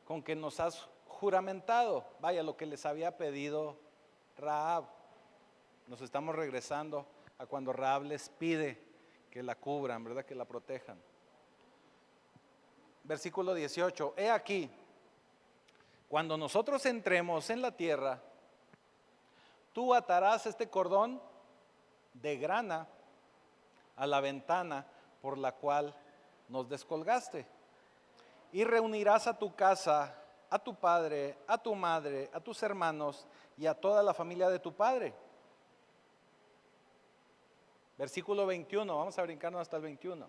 con que nos has juramentado. Vaya, lo que les había pedido Rahab. Nos estamos regresando a cuando Rahab les pide que la cubran, ¿verdad? Que la protejan. Versículo 18. He aquí, cuando nosotros entremos en la tierra, tú atarás este cordón de grana a la ventana por la cual nos descolgaste, y reunirás a tu casa, a tu padre, a tu madre, a tus hermanos y a toda la familia de tu padre. Versículo 21, vamos a brincarnos hasta el 21.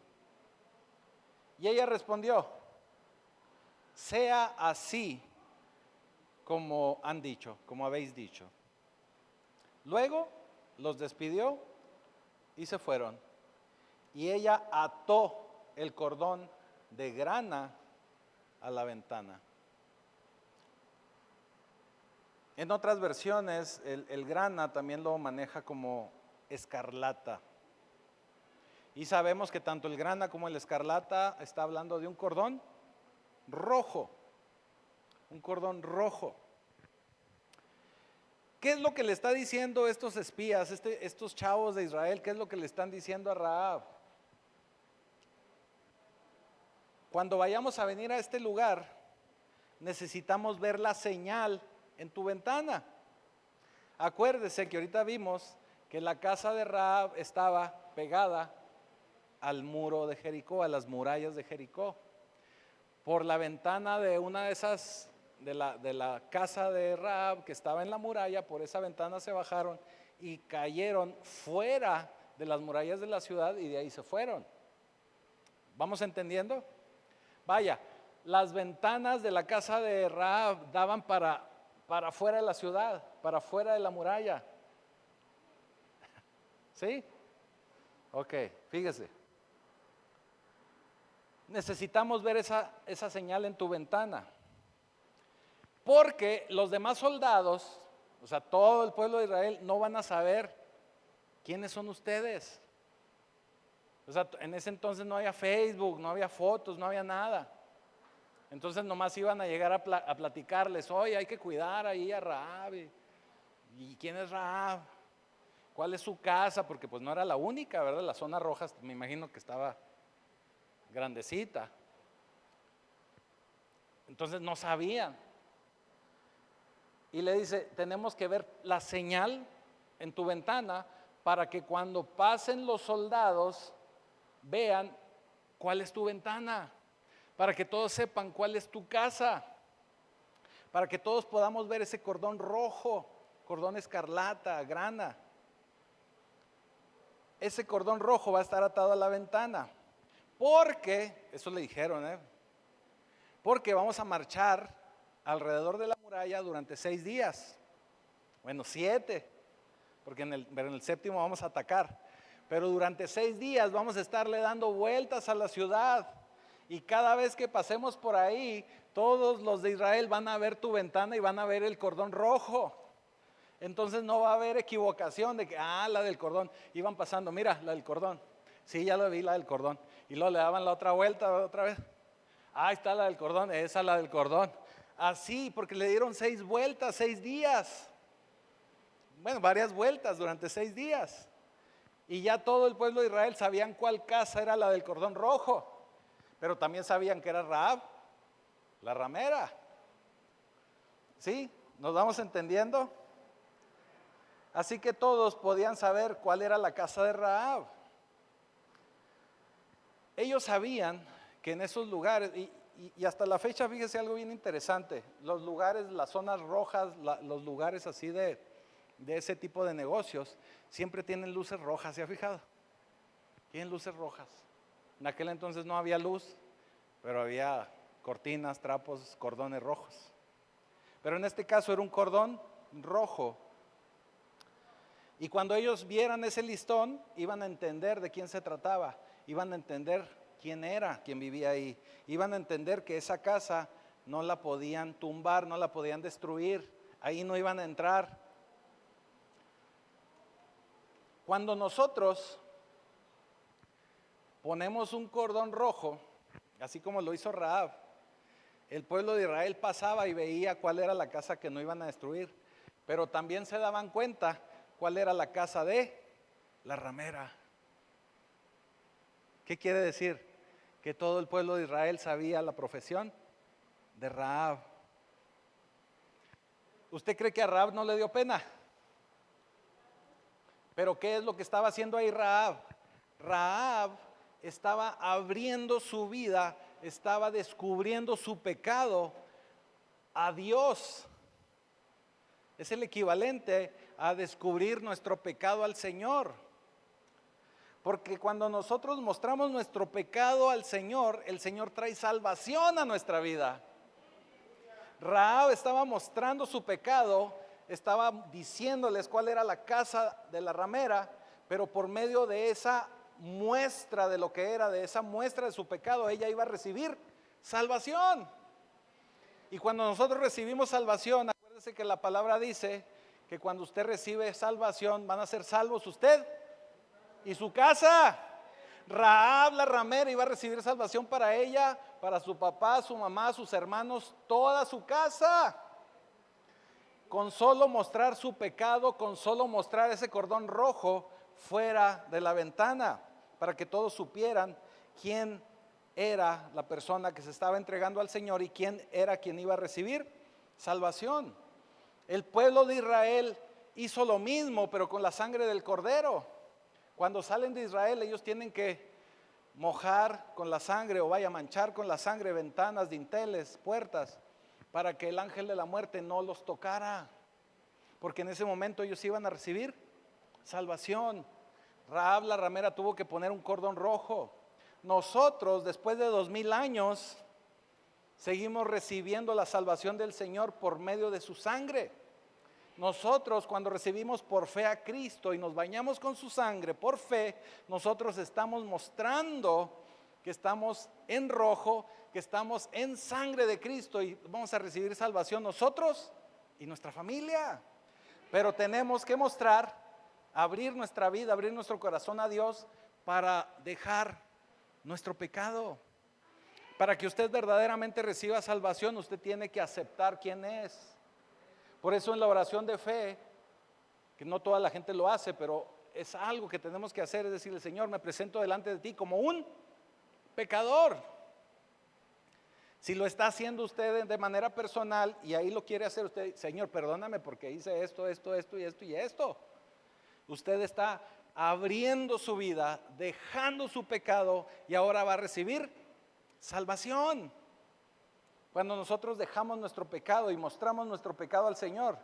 Y ella respondió: sea así como han dicho, como habéis dicho. Luego los despidió y se fueron. Y ella ató el cordón de grana a la ventana. En otras versiones, el grana también lo maneja como escarlata. Y sabemos que tanto el grana como el escarlata está hablando de un cordón rojo. Un cordón rojo. ¿Qué es lo que le está diciendo estos espías, estos chavos de Israel? ¿Qué es lo que le están diciendo a Rahab? Cuando vayamos a venir a este lugar, necesitamos ver la señal en tu ventana. Acuérdese que ahorita vimos que la casa de Rahab estaba pegada al muro de Jericó, a las murallas de Jericó. Por la ventana de una de esas, de la casa de Rahab que estaba en la muralla, por esa ventana se bajaron y cayeron fuera de las murallas de la ciudad y de ahí se fueron. ¿Vamos entendiendo? Vaya, las ventanas de la casa de Rahab daban para fuera de la ciudad, para fuera de la muralla. ¿Sí? Ok, fíjese. Necesitamos ver esa señal en tu ventana. Porque los demás soldados, o sea, todo el pueblo de Israel, no van a saber quiénes son ustedes. O sea, en ese entonces no había Facebook, no había fotos, no había nada. Entonces nomás iban a llegar a platicarles: oye, hay que cuidar ahí a Rahab. ¿Y quién es Rahab? ¿Cuál es su casa? Porque pues no era la única, ¿verdad? La zona roja me imagino que estaba grandecita. Entonces no sabían. Y le dice: tenemos que ver la señal en tu ventana para que cuando pasen los soldados vean cuál es tu ventana, para que todos sepan cuál es tu casa, para que todos podamos ver ese cordón rojo, cordón escarlata, grana. Ese cordón rojo va a estar atado a la ventana, porque, eso le dijeron, porque vamos a marchar alrededor de la muralla durante 6 días, bueno 7, porque en el séptimo vamos a atacar, pero durante 6 días vamos a estarle dando vueltas a la ciudad, y cada vez que pasemos por ahí, todos los de Israel van a ver tu ventana y van a ver el cordón rojo. Entonces no va a haber equivocación de que, la del cordón, iban pasando, mira, la del cordón, sí, ya lo vi, la del cordón, y luego le daban la otra vuelta otra vez, ahí está la del cordón, esa es la del cordón. Así, porque le dieron 6 vueltas, 6 días. Bueno, varias vueltas durante 6 días. Y ya todo el pueblo de Israel sabían cuál casa era la del cordón rojo. Pero también sabían que era Rahab, la ramera. ¿Sí? ¿Nos vamos entendiendo? Así que todos podían saber cuál era la casa de Rahab. Ellos sabían que en esos lugares, y hasta la fecha, fíjese algo bien interesante, los lugares, las zonas rojas, los lugares así de ese tipo de negocios, siempre tienen luces rojas, ¿se ha fijado? Tienen luces rojas. En aquel entonces no había luz, pero había cortinas, trapos, cordones rojos. Pero en este caso era un cordón rojo. Y cuando ellos vieran ese listón, iban a entender de quién se trataba, iban a entender quién era quien vivía ahí, iban a entender que esa casa no la podían tumbar, no la podían destruir, ahí no iban a entrar. Cuando nosotros ponemos un cordón rojo, así como lo hizo Rahab, el pueblo de Israel pasaba y veía cuál era la casa que no iban a destruir, pero también se daban cuenta cuál era la casa de la ramera. ¿Qué quiere decir? Que todo el pueblo de Israel sabía la profesión de Rahab. ¿Usted cree que a Rahab no le dio pena? Pero ¿qué es lo que estaba haciendo ahí Rahab? Rahab estaba abriendo su vida, estaba descubriendo su pecado a Dios. Es el equivalente a descubrir nuestro pecado al Señor. Porque cuando nosotros mostramos nuestro pecado al Señor, el Señor trae salvación a nuestra vida. Rahab estaba mostrando su pecado, estaba diciéndoles cuál era la casa de la ramera, pero por medio de esa muestra de lo que era, de esa muestra de su pecado, ella iba a recibir salvación. Y cuando nosotros recibimos salvación, acuérdese que la palabra dice que cuando usted recibe salvación, van a ser salvos usted y su casa. Rahab la ramera iba a recibir salvación para ella, para su papá, su mamá, sus hermanos, toda su casa. Con solo mostrar su pecado, con solo mostrar ese cordón rojo fuera de la ventana, para que todos supieran quién era la persona que se estaba entregando al Señor y quién era quien iba a recibir salvación. El pueblo de Israel hizo lo mismo, pero con la sangre del cordero. Cuando salen de Israel, ellos tienen que mojar con la sangre, o vaya, manchar con la sangre ventanas, dinteles, puertas, para que el ángel de la muerte no los tocara, porque en ese momento ellos iban a recibir salvación. Rahab la ramera tuvo que poner un cordón rojo. Nosotros, después de 2000 años, seguimos recibiendo la salvación del Señor por medio de su sangre. Nosotros, cuando recibimos por fe a Cristo y nos bañamos con su sangre por fe, nosotros estamos mostrando que estamos en rojo, que estamos en sangre de Cristo y vamos a recibir salvación nosotros y nuestra familia. Pero tenemos que mostrar, abrir nuestra vida, abrir nuestro corazón a Dios para dejar nuestro pecado. Para que usted verdaderamente reciba salvación, usted tiene que aceptar quién es. Por eso en la oración de fe, que no toda la gente lo hace, pero es algo que tenemos que hacer, es decirle: Señor, me presento delante de ti como un pecador. Si lo está haciendo usted de manera personal y ahí lo quiere hacer usted: Señor, perdóname porque hice esto y esto. Usted está abriendo su vida, dejando su pecado y ahora va a recibir salvación. Cuando nosotros dejamos nuestro pecado y mostramos nuestro pecado al Señor,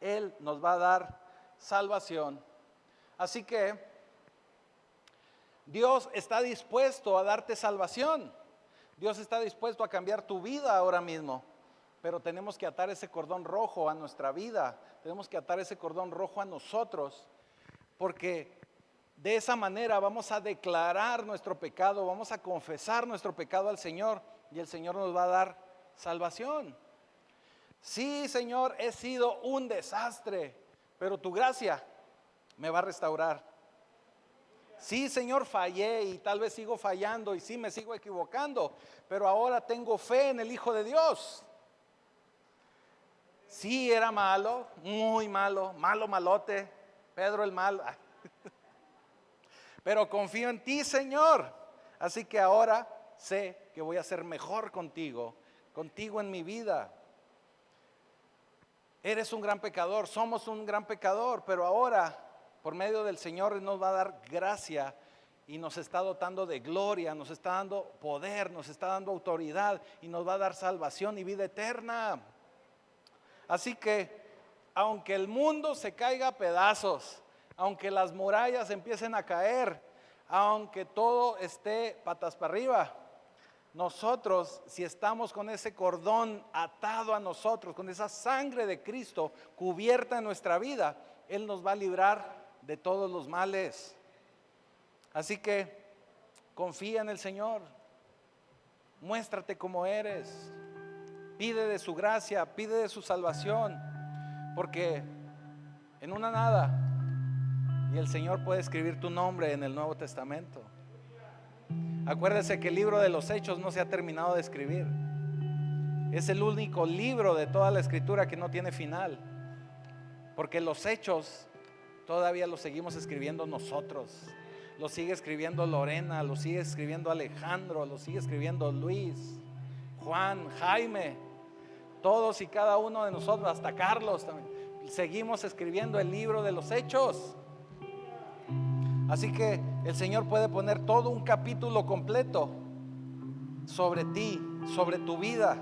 Él nos va a dar salvación. Así que Dios está dispuesto a darte salvación. Dios está dispuesto a cambiar tu vida ahora mismo. Pero tenemos que atar ese cordón rojo a nuestra vida. Tenemos que atar ese cordón rojo a nosotros. Porque de esa manera vamos a declarar nuestro pecado, vamos a confesar nuestro pecado al Señor y el Señor nos va a dar salvación. Sí, Señor, he sido un desastre, pero tu gracia me va a restaurar. Sí, Señor, fallé y tal vez sigo fallando y sí me sigo equivocando, pero ahora tengo fe en el Hijo de Dios. Sí, era malo, muy malo, malote, Pedro el malo. Pero confío en ti, Señor. Así que ahora sé que voy a ser mejor contigo en mi vida. eres un gran pecador, somos un gran pecador, pero ahora por medio del Señor Él nos va a dar gracia y nos está dotando de gloria, nos está dando poder, nos está dando autoridad y nos va a dar salvación y vida eterna. Así que aunque el mundo se caiga a pedazos, aunque las murallas empiecen a caer, aunque todo esté patas para arriba, nosotros, si estamos con ese cordón atado a nosotros, con esa sangre de Cristo cubierta en nuestra vida, Él nos va a librar de todos los males. Así que confía en el Señor, muéstrate como eres, pide de su gracia, pide de su salvación, porque en una nada, y el Señor puede escribir tu nombre en el Nuevo Testamento. Acuérdese que el libro de los Hechos no se ha terminado de escribir. Es el único libro de toda la Escritura que no tiene final, porque los Hechos todavía los seguimos escribiendo nosotros. Lo sigue escribiendo Lorena, lo sigue escribiendo Alejandro, lo sigue escribiendo Luis, Juan, Jaime, todos y cada uno de nosotros, hasta Carlos también. Seguimos escribiendo el libro de los Hechos. Así que el Señor puede poner todo un capítulo completo sobre ti, sobre tu vida.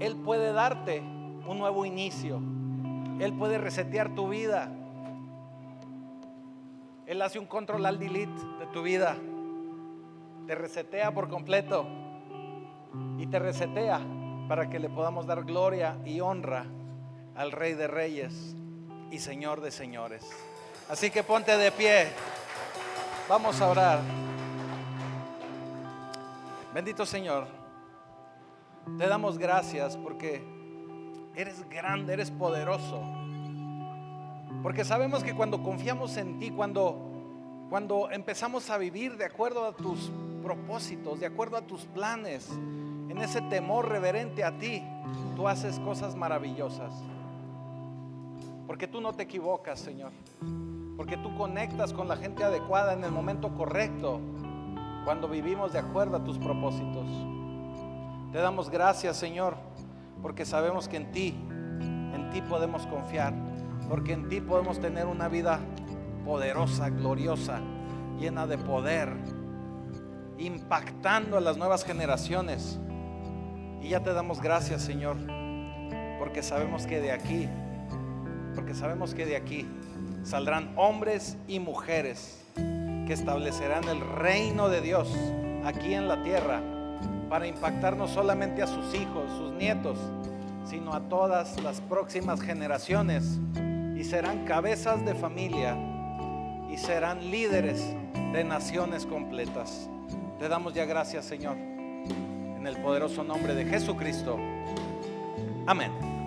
Él puede darte un nuevo inicio. Él puede resetear tu vida. Él hace un control alt delete de tu vida. Te resetea por completo. Y te resetea para que le podamos dar gloria y honra al Rey de Reyes y Señor de Señores. Así que ponte de pie. Vamos a orar. Bendito Señor, te damos gracias porque eres grande, eres poderoso. Porque sabemos que cuando confiamos en ti, cuando empezamos a vivir de acuerdo a tus propósitos, de acuerdo a tus planes, en ese temor reverente a ti, tú haces cosas maravillosas. Porque tú no te equivocas, Señor. Porque tú conectas con la gente adecuada en el momento correcto, cuando vivimos de acuerdo a tus propósitos. Te damos gracias, Señor, porque sabemos que en ti podemos confiar, porque en ti podemos tener una vida poderosa, gloriosa, llena de poder, impactando a las nuevas generaciones. Y ya te damos gracias, Señor, porque sabemos que de aquí saldrán hombres y mujeres que establecerán el reino de Dios aquí en la tierra, para impactar no solamente a sus hijos, sus nietos, sino a todas las próximas generaciones, y serán cabezas de familia y serán líderes de naciones completas. Te damos ya gracias, Señor, en el poderoso nombre de Jesucristo. Amén.